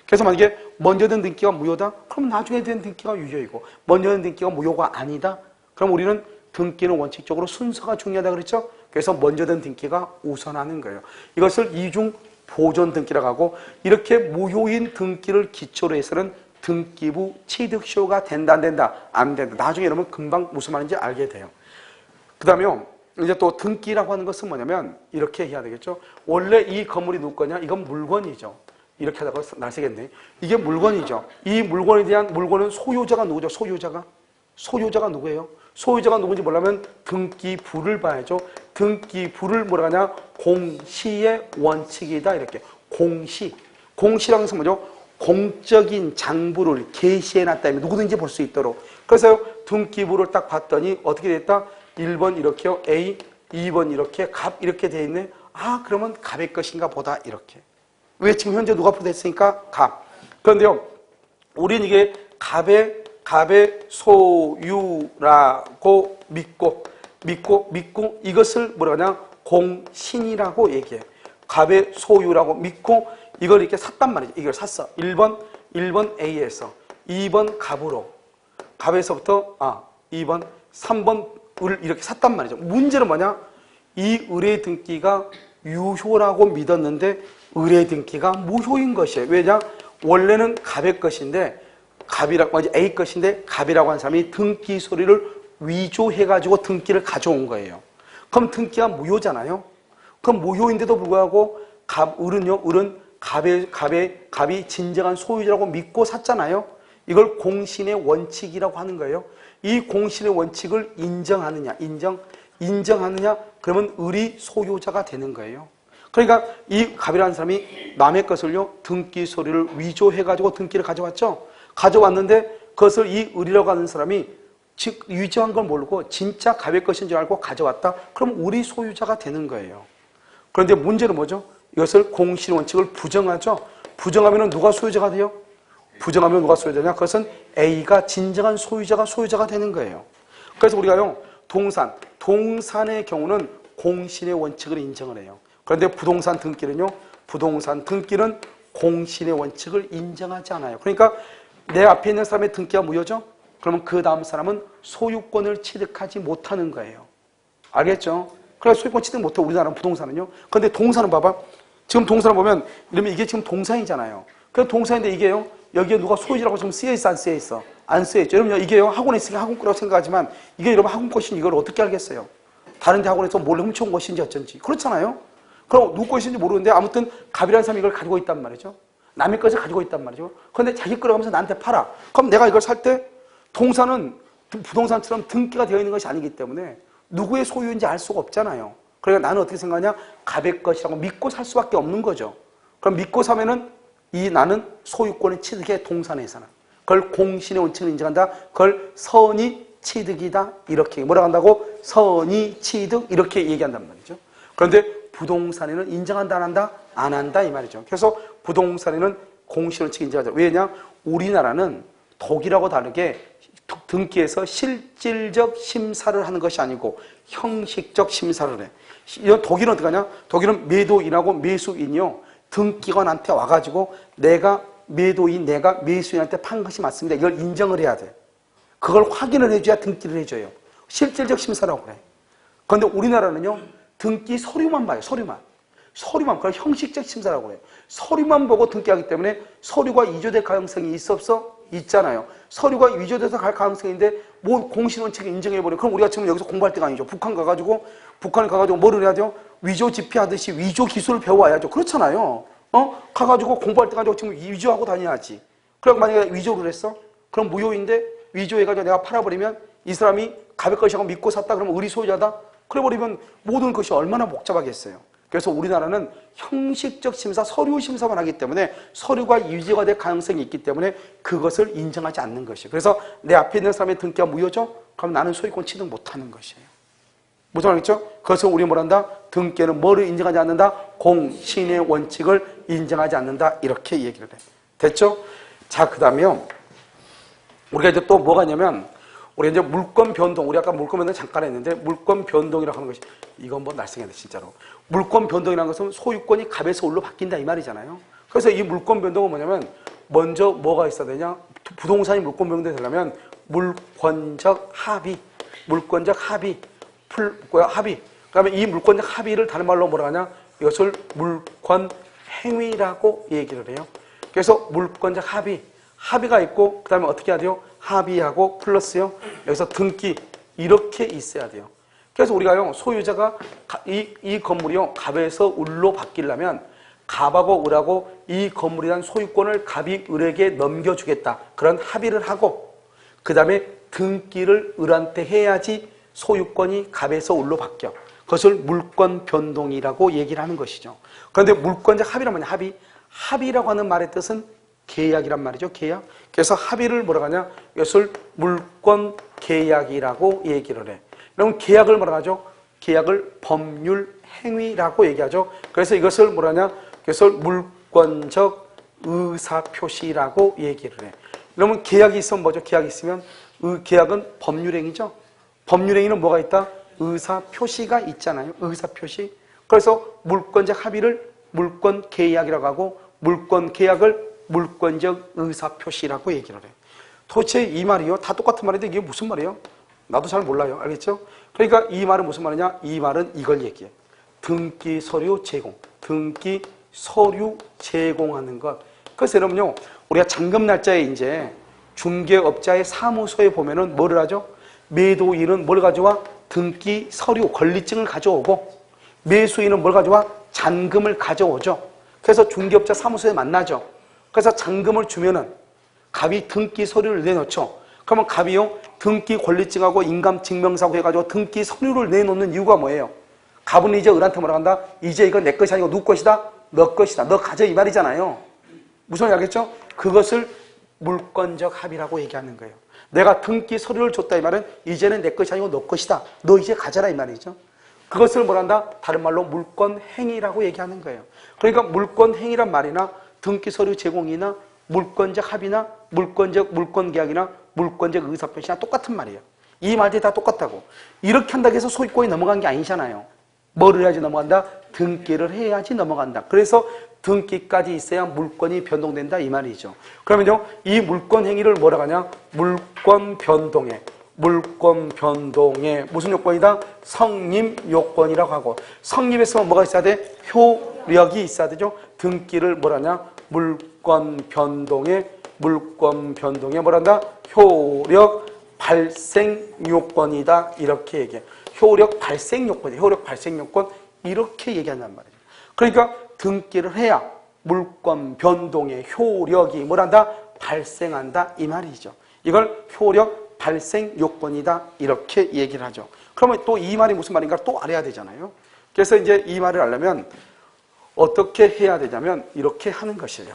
그래서 만약에 먼저 된 등기가 무효다? 그럼 나중에 된 등기가 유효이고 먼저 된 등기가 무효가 아니다? 그럼 우리는 등기는 원칙적으로 순서가 중요하다 그랬죠? 그래서 먼저 된 등기가 우선하는 거예요. 이것을 이중 보존 등기라고 하고 이렇게 무효인 등기를 기초로 해서는 등기부 취득시효가 된다 안 된다? 안 된다. 나중에 이러면 금방 무슨 말인지 알게 돼요. 그 다음에 이제 또 등기라고 하는 것은 뭐냐면 이렇게 해야 되겠죠? 원래 이 건물이 누구 거냐? 이건 물건이죠. 이렇게 하다가 날새겠네. 이게 물건이죠. 이 물건에 대한 물건은 소유자가 누구죠? 소유자가 누구예요? 소유자가 누군지 모르려면 등기부를 봐야죠. 등기부를 뭐라 하냐? 공시의 원칙이다. 이렇게. 공시라는 것은 뭐죠? 공적인 장부를 게시해놨다면 누구든지 볼 수 있도록. 그래서 등기부를 딱 봤더니 어떻게 됐다? 1번 이렇게요. A, 2번 이렇게, 갑 이렇게 돼 있네. 아, 그러면 갑의 것인가 보다. 이렇게. 왜 지금 현재 누가 포함됐으니까? 갑. 그런데요, 우리는 이게 갑의 소유라고 믿고 이것을 뭐라 하냐? 공신이라고 얘기해. 갑의 소유라고 믿고 이걸 이렇게 샀단 말이죠. 이걸 샀어. 1번 A에서 2번 갑으로. 갑에서부터 2번, 3번 을 이렇게 샀단 말이죠. 문제는 뭐냐? 이 의뢰 등기가 유효라고 믿었는데 의뢰 등기가 무효인 것이에요. 왜냐? 원래는 갑의 것인데 A 것인데 갑이라고 한 사람이 등기 서류를 위조해가지고 등기를 가져온 거예요. 그럼 등기가 무효잖아요. 그럼 무효인데도 불구하고 을은 갑이 진정한 소유자라고 믿고 샀잖아요. 이걸 공신의 원칙이라고 하는 거예요. 이 공신의 원칙을 인정하느냐, 인정하느냐, 그러면 을이 소유자가 되는 거예요. 그러니까 이 갑이라는 사람이 남의 것을요, 등기 서류를 위조해가지고 등기를 가져왔죠. 가져왔는데 그것을 이 을이라고 하는 사람이 즉 위조한 걸 모르고 진짜 갑의 것인 줄 알고 가져왔다. 그럼 을이 소유자가 되는 거예요. 그런데 문제는 뭐죠? 이것을 공신 원칙을 부정하죠. 부정하면 누가 소유자가 돼요? 부정하면 누가 소유자냐? 그것은 A가 진정한 소유자가 되는 거예요. 그래서 우리가요, 동산의 경우는 공신의 원칙을 인정을 해요. 그런데 부동산 등기는요, 부동산 등기는 공신의 원칙을 인정하지 않아요. 그러니까 내 앞에 있는 사람의 등기가 무효죠? 그러면 그 다음 사람은 소유권을 취득하지 못하는 거예요. 알겠죠? 그래서 소유권 취득 못해, 우리나라 부동산은요. 그런데 동산은 봐봐. 지금 동산을 보면, 이러면 이게 지금 동산이잖아요. 그래서 동산인데 이게요, 여기에 누가 소유자라고 지금 쓰여있어, 안 쓰여있어? 안 쓰여있죠. 여러분, 이게요, 학원에 있으니까 학원 거라고 생각하지만, 이게 여러분 학원 것인지 이걸 어떻게 알겠어요? 다른 데 학원에서 몰래 훔쳐온 것인지 어쩐지. 그렇잖아요? 그럼 누구 것인지 모르는데, 아무튼 갑이라는 사람이 이걸 가지고 있단 말이죠. 남의 것을 가지고 있단 말이죠. 그런데 자기 거라고 하면서 나한테 팔아. 그럼 내가 이걸 살 때, 동산은 부동산처럼 등기가 되어 있는 것이 아니기 때문에 누구의 소유인지 알 수가 없잖아요. 그러니까 나는 어떻게 생각하냐? 갑의 것이라고 믿고 살 수밖에 없는 거죠. 그럼 믿고 사면은 나는 소유권의 취득의 동산에서는 그걸 공신의 원칙을 인정한다. 그걸 선의 취득이다. 이렇게 뭐라고 한다고? 선의 취득 이렇게 얘기한단 말이죠. 그런데 부동산에는 인정한다 안 한다? 안 한다 이 말이죠. 그래서 부동산에는 공신 원칙 인정하자. 왜냐? 우리나라는 독일하고 다르게 등기에서 실질적 심사를 하는 것이 아니고 형식적 심사를 해. 이런 독일은 어떻게 하냐? 독일은 매도인하고 매수인이요. 등기관한테 와가지고 내가 매도인, 내가 매수인한테 판 것이 맞습니다. 이걸 인정을 해야 돼. 그걸 확인을 해줘야 등기를 해줘요. 실질적 심사라고 그래. 그런데 우리나라는요, 등기 서류만 봐요. 서류만. 그걸 형식적 심사라고 그래요. 서류만 보고 등기하기 때문에 서류가 위조될 가능성이 있어 없어? 있잖아요. 서류가 위조돼서 갈 가능성인데 뭐 공신원칙을 인정해버려. 그럼 우리가 지금 여기서 공부할 때가 아니죠. 북한을 가가지고 뭐를 해야죠? 위조 집필하듯이 위조 기술을 배워와야죠. 그렇잖아요. 가가지고 공부할 때가 아니고 지금 위조하고 다녀야지. 그럼 만약에 위조를 했어? 그럼 무효인데 위조해가지고 내가 팔아버리면 이 사람이 가볍 것이라고 믿고 샀다 그러면 의리 소유자다? 그래버리면 모든 것이 얼마나 복잡하겠어요. 그래서 우리나라는 형식적 심사, 서류 심사만 하기 때문에 서류가 위조가 될 가능성이 있기 때문에 그것을 인정하지 않는 것이에요. 그래서 내 앞에 있는 사람의 등기가 무효죠? 그럼 나는 소유권 취득 못하는 것이에요. 무슨 말이죠? 그래서 우리 뭐란다? 등기는 뭐를 인정하지 않는다? 공신의 원칙을 인정하지 않는다. 이렇게 얘기를 해. 됐죠? 자, 그 다음에요. 우리가 이제 또 뭐가 있냐면 우리 이제 물권 변동, 우리 아까 물권 변동 잠깐 했는데 물권 변동이라고 하는 것이 이건 뭐 날쌘해야 돼 진짜로. 물권 변동이라는 것은 소유권이 갑에서 울로 바뀐다 이 말이잖아요. 그래서 이 물권 변동은 뭐냐면 먼저 뭐가 있어야 되냐? 부동산이 물권 변동이 되려면 물권적 합의, 그다음에 이 물권적 합의를 다른 말로 뭐라 하냐? 이것을 물권 행위라고 얘기를 해요. 그래서 물권적 합의가 있고 그다음에 어떻게 해야 돼요? 합의하고 플러스요. 여기서 등기 이렇게 있어야 돼요. 그래서 우리가요 소유자가 이 건물이요 갑에서 을로 바뀌려면 갑하고 을하고 이 건물에 대한 소유권을 갑이 을에게 넘겨주겠다. 그런 합의를 하고 그 다음에 등기를 을한테 해야지 소유권이 갑에서 을로 바뀌어. 그것을 물권 변동이라고 얘기를 하는 것이죠. 그런데 물권적 합의란 뭐냐? 합의라고 하는 말의 뜻은 계약이란 말이죠. 계약. 그래서 합의를 뭐라고 하냐? 이것을 물권 계약이라고 얘기를 해. 그럼 계약을 뭐라고 하죠? 계약을 법률 행위라고 얘기하죠. 그래서 이것을 뭐라 하냐? 그래서 물권적 의사표시라고 얘기를 해. 그러면 계약이 있으면 뭐죠? 계약이 있으면 계약은 법률행위죠. 법률행위는 뭐가 있다? 의사표시가 있잖아요. 의사표시. 그래서 물권적 합의를 물권계약이라고 하고 물권계약을 물권적 의사표시라고 얘기를 해요. 도대체 이 말이요. 다 똑같은 말인데 이게 무슨 말이에요? 나도 잘 몰라요. 알겠죠? 그러니까 이 말은 무슨 말이냐? 이 말은 이걸 얘기해. 등기 서류 제공. 등기 서류 제공하는 것. 그래서 여러분요. 우리가 잔금 날짜에 이제 중개업자의 사무소에 보면은 뭐를 하죠? 매도인은 뭘 가져와? 등기 서류 권리증을 가져오고 매수인은 뭘 가져와? 잔금을 가져오죠. 그래서 중개업자 사무소에 만나죠. 그래서 잔금을 주면은 갑이 등기 서류를 내놓죠. 그러면 갑이요 등기 권리증하고 인감증명서하고 해가지고 등기 서류를 내놓는 이유가 뭐예요? 갑은 이제 을한테 뭐라고 한다? 이제 이건 내 것이 아니고 누구 것이다? 너 것이다. 너 가져 이 말이잖아요. 무슨 말인지 알겠죠? 그것을 물권적 합의라고 얘기하는 거예요. 내가 등기 서류를 줬다 이 말은 이제는 내 것이 아니고 너 것이다. 너 이제 가져라 이 말이죠. 그것을 뭐라 한다? 다른 말로 물권행위라고 얘기하는 거예요. 그러니까 물권행위란 말이나 등기 서류 제공이나 물권적 합의나 물권계약이나 물권적 의사표시나 똑같은 말이에요. 이 말들이 다 똑같다고. 이렇게 한다고 해서 소유권이 넘어간 게 아니잖아요. 뭐를 해야지 넘어간다? 등기를 해야지 넘어간다. 그래서 등기까지 있어야 물권이 변동된다 이 말이죠. 그러면요 이 물권 행위를 뭐라고 하냐? 물권 변동에 무슨 요건이다? 성립 요건이라고 하고 성립했으면 뭐가 있어야 돼? 효력이 있어야 되죠. 등기를 뭐라냐? 물권 변동에 뭐란다? 효력 발생 요건이다 이렇게 얘기해. 효력 발생 요건 이렇게 얘기한단 말이에요. 그러니까 등기를 해야 물권 변동의 효력이 뭐란다? 발생한다 이 말이죠. 이걸 효력 발생 요건이다 이렇게 얘기를 하죠. 그러면 또 이 말이 무슨 말인가 또 알아야 되잖아요. 그래서 이제 이 말을 알려면 어떻게 해야 되냐면 이렇게 하는 것이에요.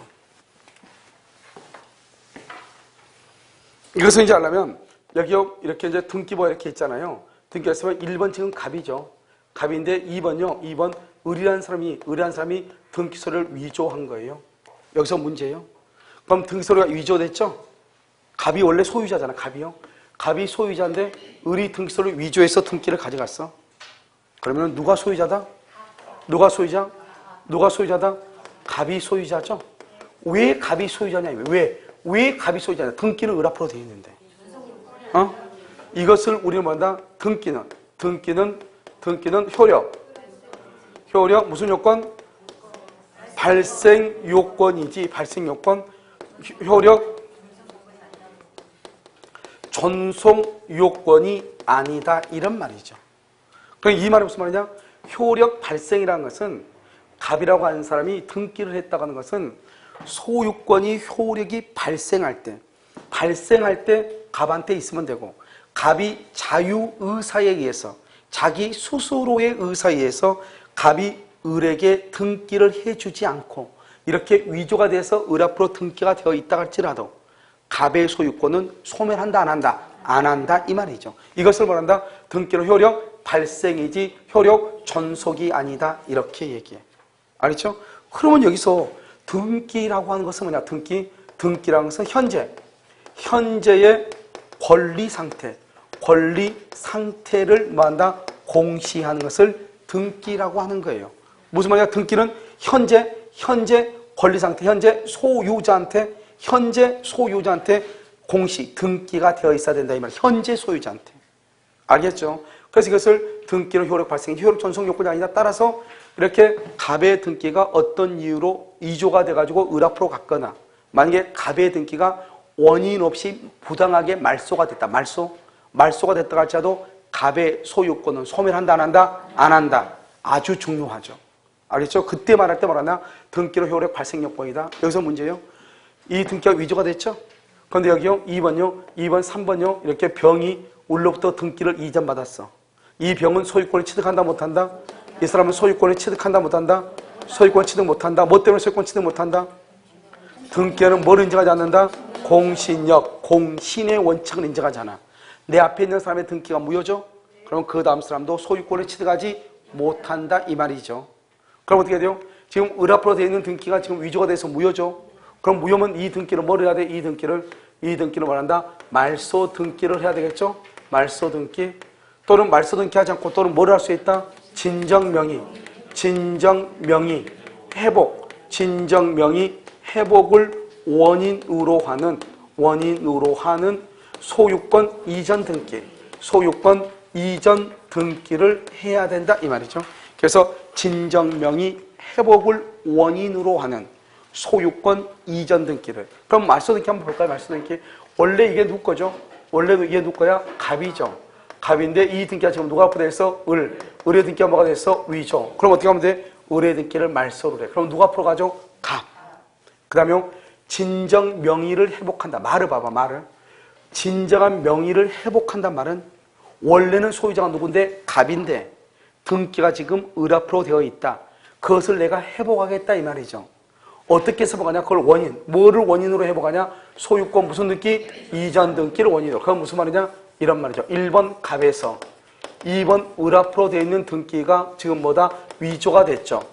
이것을 이제 알려면 여기요 이렇게 이제 등기부가 이렇게 있잖아요. 등기가 있으면 1번 지금 갑이죠. 갑인데 2번요. 2번 을이라는 사람이 등기서를 위조한 거예요. 여기서 문제예요. 그럼 등기서가 위조됐죠? 갑이 원래 소유자잖아. 갑이요. 갑이 소유자인데 을이 등기소를 위조해서 등기를 가져갔어. 그러면 누가 소유자다? 누가 소유자? 누가 소유자다? 갑이 소유자죠. 왜 갑이 소유자냐? 왜 갑이 소유자냐? 등기는 을 앞으로 되어 있는데. 이것을 우리는 뭐한다? 등기는 효력 무슨 요건? 발생 요건이지. 발생 요건. 효력 전송 요건이 아니다. 이런 말이죠. 그럼 이 말이 무슨 말이냐? 효력 발생이라는 것은 갑이라고 하는 사람이 등기를 했다고 하는 것은 소유권이 효력이 발생할 때 갑한테 있으면 되고, 갑이 자유의사에 의해서 자기 스스로의 의사에 의해서 갑이 을에게 등기를 해주지 않고 이렇게 위조가 돼서 을 앞으로 등기가 되어 있다 할지라도 갑의 소유권은 소멸한다 안 한다? 안 한다 이 말이죠. 이것을 말한다. 등기는 효력 발생이지 효력 전속이 아니다 이렇게 얘기해. 알겠죠? 그러면 여기서 등기라고 하는 것은 뭐냐? 등기라는 것은 현재의 권리 상태를 뭐한다? 공시하는 것을 등기라고 하는 거예요. 무슨 말이야? 등기는 현재 권리 상태, 현재 소유자한테 공시, 등기가 되어 있어야 된다 이 말이야. 현재 소유자한테. 알겠죠? 그래서 이것을 등기는 효력 발생, 효력 전속 요건이 아니다. 따라서 이렇게 갑의 등기가 어떤 이유로 위조가 돼가지고 을 앞으로 갔거나, 만약에 갑의 등기가 원인 없이 부당하게 말소가 됐다. 말소가 됐다 할지라도 갑의 소유권은 소멸한다 안 한다? 안 한다. 아주 중요하죠. 알겠죠? 그때 말할 때 뭐라나? 등기로 효력 발생 요건이다. 여기서 문제예요. 이 등기가 위조가 됐죠? 그런데 여기요, 2번, 3번요, 이렇게 병이 울로부터 등기를 이전받았어. 이 병은 소유권을 취득한다 못한다? 이 사람은 소유권을 취득한다 못한다? 소유권 취득 못한다. 뭐 때문에 소유권 취득 못한다? 등기에는 뭘 인정하지 않는다? 공신의 원칙을 인정하지 않아. 내 앞에 있는 사람의 등기가 무효죠? 그럼 그 다음 사람도 소유권을 취득하지 못한다 이 말이죠. 그럼 어떻게 돼요? 지금 을 앞으로 되어 있는 등기가 지금 위조가 돼서 무효죠? 그럼 무효면 이 등기를 뭘 해야 돼? 이 등기를 말한다? 말소 등기를 해야 되겠죠? 말소 등기. 또는 말소 등기 하지 않고 또는 뭘 할 수 있다? 진정명의 회복을 원인으로 하는 소유권 이전 등기를 해야 된다 이 말이죠. 그래서 진정명의 회복을 원인으로 하는 소유권 이전 등기를. 그럼 말소 등기 한번 볼까요? 말소 등기. 원래 이게 누구 거죠? 원래 이게 누구 거야? 갑이죠. 갑인데 이 등기가 지금 누가 앞으로 돼서 을의 등기가 뭐가 됐어? 위조. 그럼 어떻게 하면 돼? 을의 등기를 말소를 해. 그럼 누가 앞으로 가죠? 갑. 그 다음에 진정 명의를 회복한다. 말을 봐봐, 말을. 진정한 명의를 회복한다 말은 원래는 소유자가 누군데? 갑인데 등기가 지금 을 앞으로 되어 있다. 그것을 내가 회복하겠다 이 말이죠. 어떻게 해서 회복하냐? 그걸 뭐를 원인으로 회복하냐? 소유권 무슨 등기? 이전 등기를 원인으로. 그건 무슨 말이냐? 이런 말이죠. 1번 갑에서 2번 을 앞으로 되어 있는 등기가 지금 뭐다? 위조가 됐죠.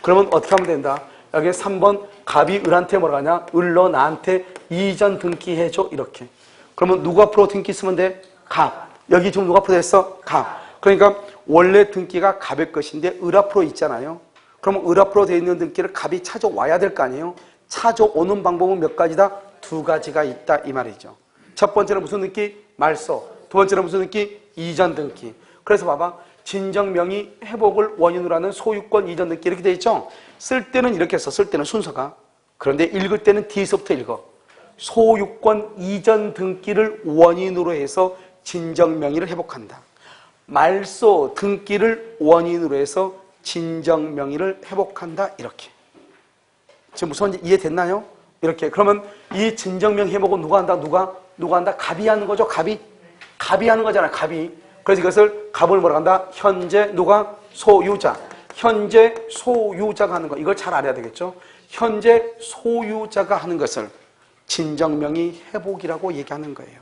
그러면 어떻게 하면 된다? 여기 3번 갑이 을한테 뭐라 하냐? 을로 나한테 이전 등기해줘 이렇게. 그러면 누구 앞으로 등기 쓰면 돼? 갑. 여기 지금 누가 앞으로 됐어? 갑. 그러니까 원래 등기가 갑의 것인데 을 앞으로 있잖아요. 그러면 을 앞으로 되어 있는 등기를 갑이 찾아와야 될 거 아니에요? 찾아오는 방법은 몇 가지다? 2가지가 있다 이 말이죠. 첫 번째는 무슨 등기? 말소. 두 번째는 무슨 등기? 이전 등기. 그래서 봐봐. 진정명의 회복을 원인으로 하는 소유권 이전 등기 이렇게 돼 있죠? 쓸 때는 이렇게 써. 쓸 때는 순서가. 그런데 읽을 때는 뒤에서부터 읽어. 소유권 이전 등기를 원인으로 해서 진정명의를 회복한다. 말소 등기를 원인으로 해서 진정명의를 회복한다. 이렇게. 지금 무슨 말인지 이해됐나요? 이렇게. 그러면 이 진정명의 회복은 누가 한다? 누가 한다? 갑이 하는 거죠. 갑이 하는 거잖아. 갑이. 그래서 이것을 갑을 뭐라 한다? 현재 누가? 소유자. 현재 소유자가 하는 거. 이걸 잘 알아야 되겠죠. 현재 소유자가 하는 것을 진정명의 회복이라고 얘기하는 거예요.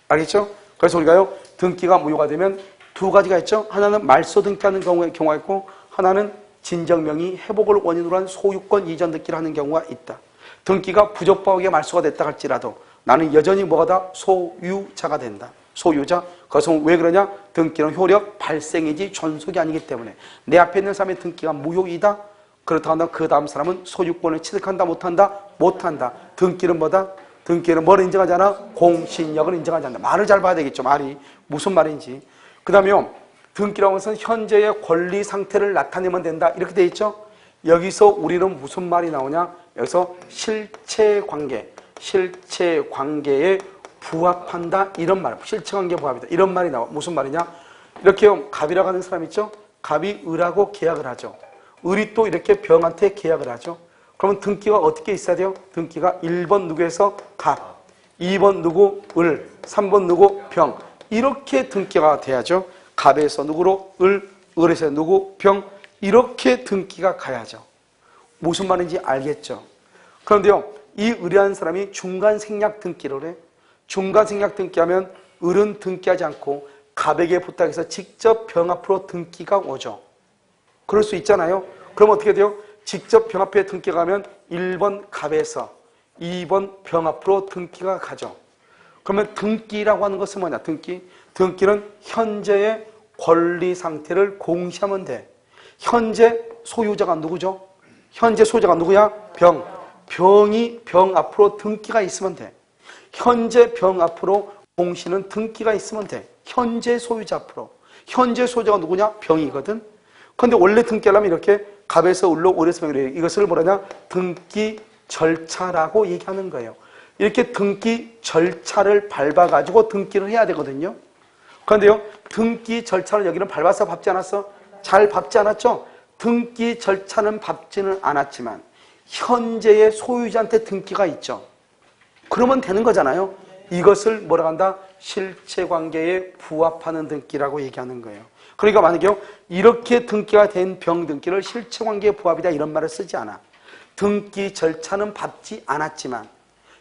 알겠죠? 그래서 우리가요, 등기가 무효가 되면 2가지가 있죠. 하나는 말소 등기하는 경우가 있고, 하나는 진정명의 회복을 원인으로 한 소유권 이전 등기를 하는 경우가 있다. 등기가 부적법하게 말소가 됐다 할지라도 나는 여전히 뭐가 다? 소유자가 된다. 소유자. 그것은 왜 그러냐? 등기는 효력 발생이지 존속이 아니기 때문에 내 앞에 있는 사람의 등기가 무효이다. 그렇다고 그 다음 사람은 소유권을 취득한다 못한다? 못한다. 등기는 뭐다? 등기는 뭘 인정하지 않아? 공신력을 인정하지 않는다. 말을 잘 봐야 되겠죠. 말이 무슨 말인지. 그 다음에요, 등기라고 해서 현재의 권리 상태를 나타내면 된다 이렇게 돼 있죠. 여기서 우리는 무슨 말이 나오냐? 여기서 실체관계, 실체관계에 부합한다 이런 말, 실체관계에 부합이다 이런 말이 나와. 무슨 말이냐? 이렇게 갑이라고 하는 사람 있죠? 갑이 을하고 계약을 하죠. 을이 또 이렇게 병한테 계약을 하죠. 그러면 등기가 어떻게 있어야 돼요? 등기가 1번 누구에서 갑, 2번 누구 을, 3번 누구 병 이렇게 등기가 돼야죠. 갑에서 누구로 을, 을에서 누구 병 이렇게 등기가 가야죠. 무슨 말인지 알겠죠? 그런데요, 이 을이라는 사람이 중간 생략 등기를 해. 중간 생략 등기하면 을은 등기하지 않고 갑에게 부탁해서 직접 병 앞으로 등기가 오죠. 그럴 수 있잖아요. 그럼 어떻게 돼요? 직접 병 앞에 등기가 가면 1번 갑에서 2번 병 앞으로 등기가 가죠. 그러면 등기라고 하는 것은 뭐냐? 등기. 등기는 현재의 권리 상태를 공시하면 돼. 현재 소유자가 누구죠? 현재 소유자가 누구야? 병. 병이 병 앞으로 등기가 있으면 돼. 현재 병 앞으로 공시는 등기가 있으면 돼. 현재 소유자 앞으로. 현재 소유자가 누구냐? 병이거든. 그런데 원래 등기하려면 이렇게 갑에서 을로 을에서 병이래. 이것을 뭐라냐? 등기 절차라고 얘기하는 거예요. 이렇게 등기 절차를 밟아가지고 등기를 해야 되거든요. 그런데요, 등기 절차를 여기는 밟아서 밟지 않았어? 잘 밟지 않았죠? 등기 절차는 밟지는 않았지만 현재의 소유자한테 등기가 있죠. 그러면 되는 거잖아요. 이것을 뭐라고 한다? 실체관계에 부합하는 등기라고 얘기하는 거예요. 그러니까 만약에 이렇게 등기가 된 병 등기를 실체관계에 부합이다 이런 말을 쓰지 않아. 등기 절차는 밟지 않았지만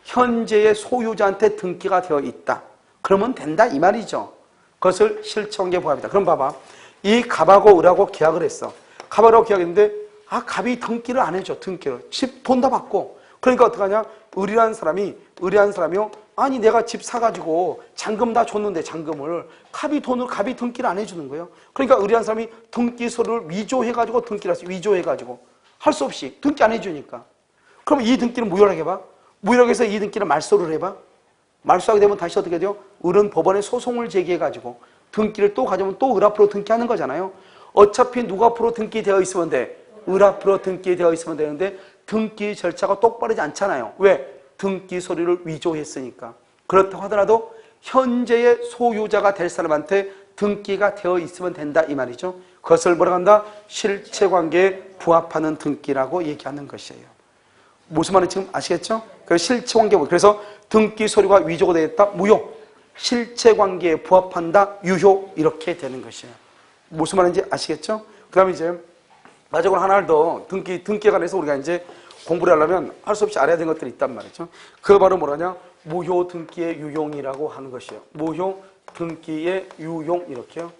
현재의 소유자한테 등기가 되어 있다. 그러면 된다 이 말이죠. 그것을 실체관계에 부합이다. 그럼 봐봐. 이 갑하고 을하고 계약을 했어. 갑하고 계약했는데 갑이 등기를 안 해줘. 등기를. 집 돈 다 받고. 그러니까 어떡하냐? 을이라는 사람이요. 아니 내가 집 사가지고 잔금 다 줬는데 잔금을 갑이 등기를 안 해주는 거예요. 그러니까 을이라는 사람이 등기 서류를 위조해가지고 등기를 했어요. 위조해가지고 할 수 없이 등기 안 해주니까. 그럼 이 등기는 무효라고 해봐. 무효라고 해서 이 등기를 말소를 해봐. 말소하게 되면 다시 어떻게 돼요? 을은 법원에 소송을 제기해가지고 등기를 또 가져오면 또 을 앞으로 등기하는 거잖아요. 어차피 누구 앞으로 등기되어 있으면 돼? 을 앞으로 등기되어 있으면 되는데 등기 절차가 똑바르지 않잖아요. 왜? 등기 서류를 위조했으니까. 그렇다고 하더라도 현재의 소유자가 될 사람한테 등기가 되어 있으면 된다 이 말이죠. 그것을 뭐라고 한다? 실체관계에 부합하는 등기라고 얘기하는 것이에요. 무슨 말인지 지금 아시겠죠? 실체관계. 그래서 등기 서류가 위조가 되었다 무효. 실체관계에 부합한다 유효. 이렇게 되는 것이에요. 무슨 말인지 아시겠죠? 그 다음에 이제 마지막으로 하나를 더 등기에 관해서 우리가 이제 공부를 하려면 할 수 없이 알아야 되는 것들이 있단 말이죠. 그거 바로 뭐라냐? 무효 등기의 유용이라고 하는 것이에요. 무효 등기의 유용 이렇게요.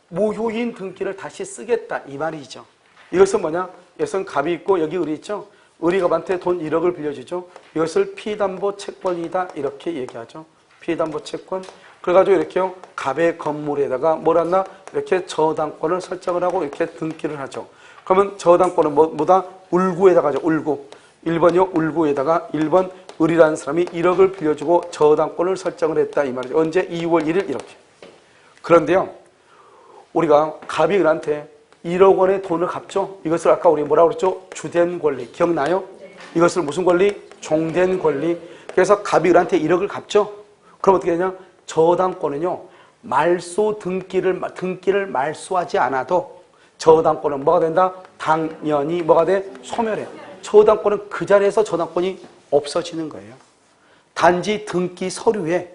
무효인 등기를 다시 쓰겠다 이 말이죠. 이것은 뭐냐? 이것은 갑이 있고 여기 을이 있죠. 을이 갑한테 돈 1억을 빌려주죠. 이것을 피담보 채권이다 이렇게 얘기하죠. 피담보 채권. 그래가지고 이렇게요. 갑의 건물에다가 뭘 한다? 이렇게 저당권을 설정을 하고 이렇게 등기를 하죠. 그러면 저당권은 뭐다? 울구에다가 하죠. 울구. 1번이요. 울구에다가 1번 을이라는 사람이 1억을 빌려주고 저당권을 설정을 했다 이 말이죠. 언제? 2월 1일 이렇게. 그런데요. 우리가 갑이 을한테 1억 원의 돈을 갚죠. 이것을 아까 우리 뭐라고 그랬죠? 주된 권리. 기억나요? 이것을 무슨 권리? 종된 권리. 그래서 갑이 을한테 1억을 갚죠. 그럼 어떻게 되냐? 저당권은요. 말소 등기를 말소하지 않아도 저당권은 뭐가 된다? 당연히 뭐가 돼? 소멸해. 저당권은 그 자리에서 저당권이 없어지는 거예요. 단지 등기 서류에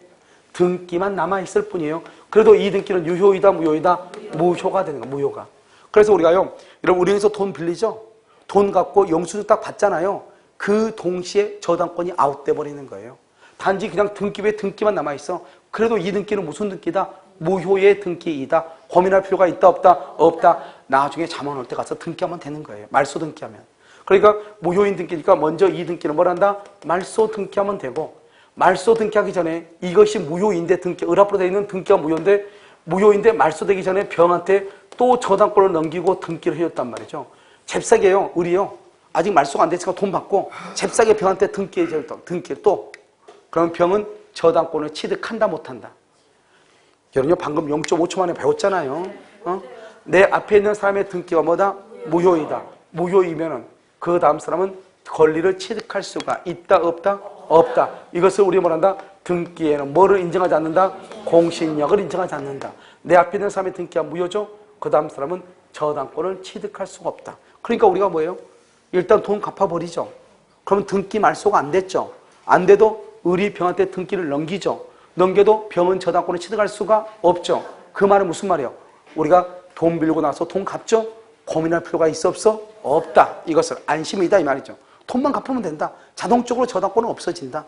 등기만 남아있을 뿐이에요. 그래도 이 등기는 유효이다 무효이다? 무효가 되는 거예요. 무효가. 그래서 우리가요. 여러분 은행에서 돈 빌리죠? 돈 갖고 영수증 딱 받잖아요. 그 동시에 저당권이 아웃돼 버리는 거예요. 단지 그냥 등기부에 등기만 남아있어. 그래도 이 등기는 무슨 등기다? 무효의 등기이다. 고민할 필요가 있다 없다? 없다. 나중에 잠원 올 때 가서 등기하면 되는 거예요. 말소 등기하면. 그러니까 무효인 등기니까 먼저 이 등기는 뭘 한다? 말소 등기하면 되고 말소 등기하기 전에 이것이 무효인데 등기, 을 앞으로 되어 있는 등기가 무효인데 무효인데 말소되기 전에 병한테 또 저당권을 넘기고 등기를 해줬단 말이죠. 잽싸게요. 을이요. 아직 말소가 안 됐으니까 돈 받고 잽싸게 병한테 등기해줬다. 등기를 또. 그러면 병은 저당권을 취득한다 못한다. 여러분요 방금 0.5초 만에 배웠잖아요. 내 앞에 있는 사람의 등기가 뭐다? 무효이다. 무효이면은 그 다음 사람은 권리를 취득할 수가 있다 없다? 없다. 이것을 우리 뭐란다? 등기에는 뭐를 인정하지 않는다? 공신력을 인정하지 않는다. 내 앞에 있는 사람의 등기가 무효죠? 그 다음 사람은 저당권을 취득할 수가 없다. 그러니까 우리가 뭐예요? 일단 돈 갚아버리죠. 그러면 등기 말소가 안 됐죠. 안 돼도 을이 병한테 등기를 넘기죠. 넘겨도 병은 저당권을 취득할 수가 없죠. 그 말은 무슨 말이에요? 우리가 돈 빌고 나서 돈 갚죠? 고민할 필요가 있어 없어? 없다. 이것은 안심이다 이 말이죠. 돈만 갚으면 된다. 자동적으로 저당권은 없어진다.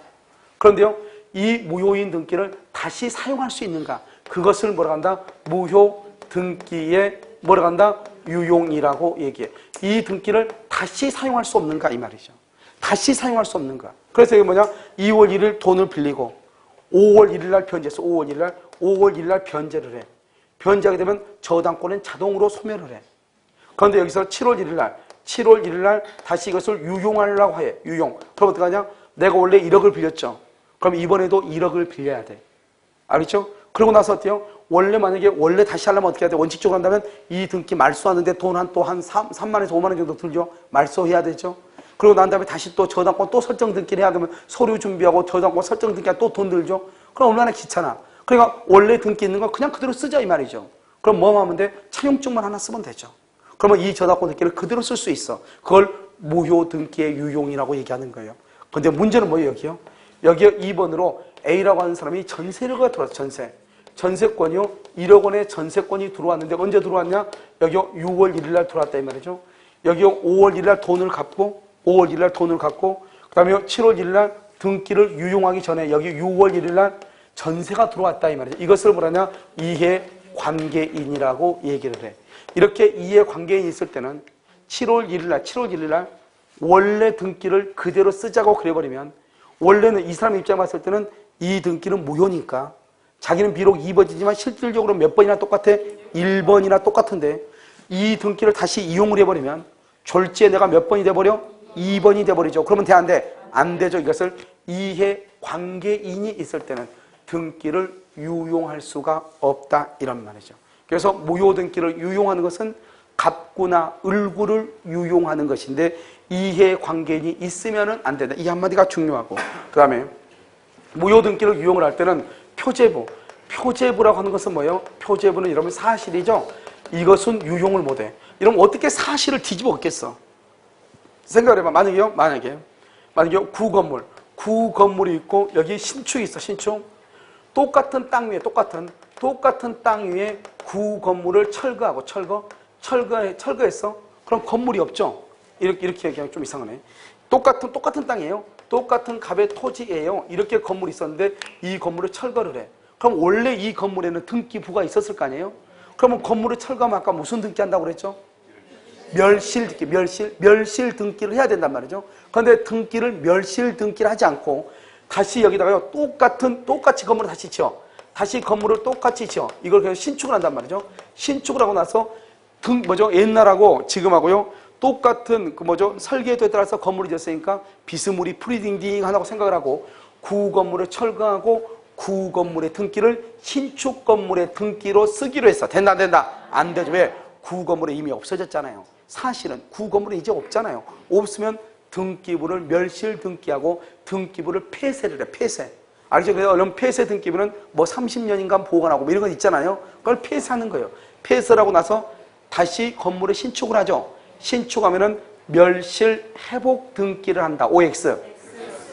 그런데요, 이 무효인 등기를 다시 사용할 수 있는가? 그것을 뭐라 한다? 무효 등기의 뭐라 한다? 유용이라고 얘기해. 이 등기를 다시 사용할 수 없는가 이 말이죠. 다시 사용할 수 없는가? 그래서 이게 뭐냐? 2월 1일 돈을 빌리고 5월 1일 날 변제해서 5월 1일 날 변제를 해. 변제하게 되면 저당권은 자동으로 소멸을 해. 그런데 여기서 7월 1일 날 다시 이것을 유용하려고 해. 유용. 그럼 어떻게 하냐? 내가 원래 1억을 빌렸죠. 그럼 이번에도 1억을 빌려야 돼. 알겠죠? 그러고 나서 어때요? 원래 다시 하려면 어떻게 해야 돼? 원칙적으로 한다면 이 등기 말소하는데 돈 또 한 3만에서 5만 원 정도 들죠? 말소해야 되죠? 그리고 난 다음에 다시 또 저당권 또 설정 등기를 해야 되면 서류 준비하고 저당권 설정 등기가 또 돈 들죠? 그럼 얼마나 귀찮아. 그러니까 원래 등기 있는 거 그냥 그대로 쓰자 이 말이죠. 그럼 뭐 하면 돼? 차용증만 하나 쓰면 되죠. 그러면 이 저당권 등기를 그대로 쓸 수 있어. 그걸 무효 등기의 유용이라고 얘기하는 거예요. 근데 문제는 뭐예요, 여기요? 여기에 2번으로 A라고 하는 사람이 전세료가 들어왔어, 전세. 전세권이요. 1억 원의 전세권이 들어왔는데 언제 들어왔냐? 여기요. 6월 1일 날 들어왔다 이 말이죠. 여기요. 5월 1일 날 돈을 갚고 그 다음에 7월 1일 날 등기를 유용하기 전에 여기 6월 1일 날 전세가 들어왔다 이 말이죠. 이것을 뭐라냐? 이해관계인이라고 얘기를 해. 이렇게 이해관계인이 있을 때는 7월 1일 날 원래 등기를 그대로 쓰자고 그래버리면 원래는 이 사람 입장에 봤을 때는 이 등기는 무효니까 자기는 비록 2번이지만 실질적으로 몇 번이나 똑같아? 1번이나 똑같은데 이 등기를 다시 이용을 해버리면 졸지에 내가 몇 번이 돼버려? 2번이 돼버리죠. 그러면 돼 안 돼? 안 되죠. 이것을 이해관계인이 있을 때는 등기를 유용할 수가 없다 이런 말이죠. 그래서 무효 등기를 유용하는 것은 갑구나 을구를 유용하는 것인데 이해관계인이 있으면 안 된다. 이 한마디가 중요하고 그 다음에 무효 등기를 유용을 할 때는 표제부라고 하는 것은 뭐예요? 표제부는 여러분 사실이죠. 이것은 유용을 못해. 이러면 어떻게 사실을 뒤집어 엎겠어? 생각을 해봐. 만약에 구건물이 있고 여기 신축이 있어. 신축. 똑같은 땅 위에 구건물을 철거했어. 그럼 건물이 없죠. 이렇게 얘기하면 좀 이상하네. 똑같은 땅이에요. 똑같은 값의 토지예요. 이렇게 건물이 있었는데 이 건물을 철거를 해. 그럼 원래 이 건물에는 등기부가 있었을 거 아니에요? 그러면 건물을 철거하면 아까 무슨 등기한다고 그랬죠? 멸실 등기를 해야 된단 말이죠. 그런데 멸실 등기를 하지 않고 다시 여기다가요 똑같이 건물을 다시 지어. 다시 건물을 똑같이 지어. 이걸 그냥 신축을 한단 말이죠. 신축을 하고 나서 옛날하고 지금하고요 똑같은 설계도에 따라서 건물이 지었으니까 비스무리 프리딩딩 하다고 생각을 하고 구건물을 철거하고 구건물의 등기를 신축 건물의 등기로 쓰기로 했어. 된다 안 된다? 안 되죠. 왜? 구건물이 이미 없어졌잖아요. 사실은 구건물은 이제 없잖아요. 없으면 등기부를 멸실 등기하고 등기부를 폐쇄를 해. 폐쇄. 알죠? 그래서 얼른 폐쇄 등기부는 30년인가 보관하고 이런 거 있잖아요. 그걸 폐쇄하는 거예요. 폐쇄하고 나서 다시 건물을 신축을 하죠. 신축하면은 멸실 회복 등기를 한다. OX.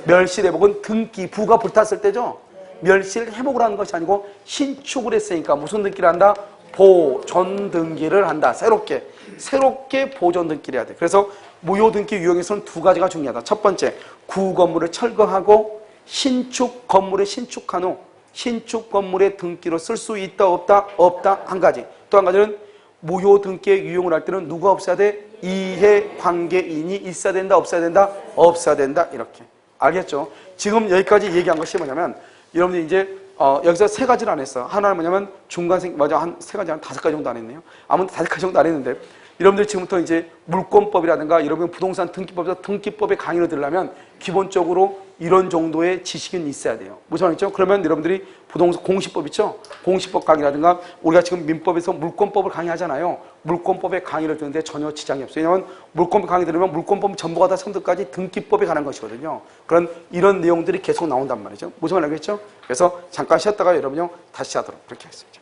멸실 회복은 등기부가 불탔을 때죠. 멸실 회복을 하는 것이 아니고 신축을 했으니까 무슨 등기를 한다? 보존 등기를 한다. 새롭게 보존 등기를 해야 돼. 그래서 무효 등기 유형에서는 두 가지가 중요하다. 첫 번째, 구건물을 철거하고 신축 건물을 신축한 후 신축 건물의 등기로 쓸 수 있다 없다? 없다. 한 가지. 또 한 가지는 무효 등기의 유용을 할 때는 누가 없어야 돼? 이해관계인이 있어야 된다 없어야 된다? 없어야 된다. 이렇게. 알겠죠? 지금 여기까지 얘기한 것이 뭐냐면 여러분들이 이제 여기서 세 가지를 안 했어. 하나는 뭐냐면 중간생, 맞아, 한 세 가지, 한 5가지 정도 안 했네요. 아무튼 5가지 정도 안 했는데 여러분들이 지금부터 이제 물권법이라든가 여러분 부동산 등기법에서 등기법의 강의를 들으려면 기본적으로 이런 정도의 지식은 있어야 돼요. 무슨 말이죠? 그러면 여러분들이 부동산 공시법 있죠? 공시법 강의라든가 우리가 지금 민법에서 물권법을 강의하잖아요. 물권법의 강의를 듣는데 전혀 지장이 없어요. 왜냐하면 물권법 강의 들으면 물권법 전부가 다 성득까지 등기법에 관한 것이거든요. 이런 내용들이 계속 나온단 말이죠. 무슨 말 알겠죠? 그래서 잠깐 쉬었다가 여러분요 다시 하도록 그렇게 하겠습니다.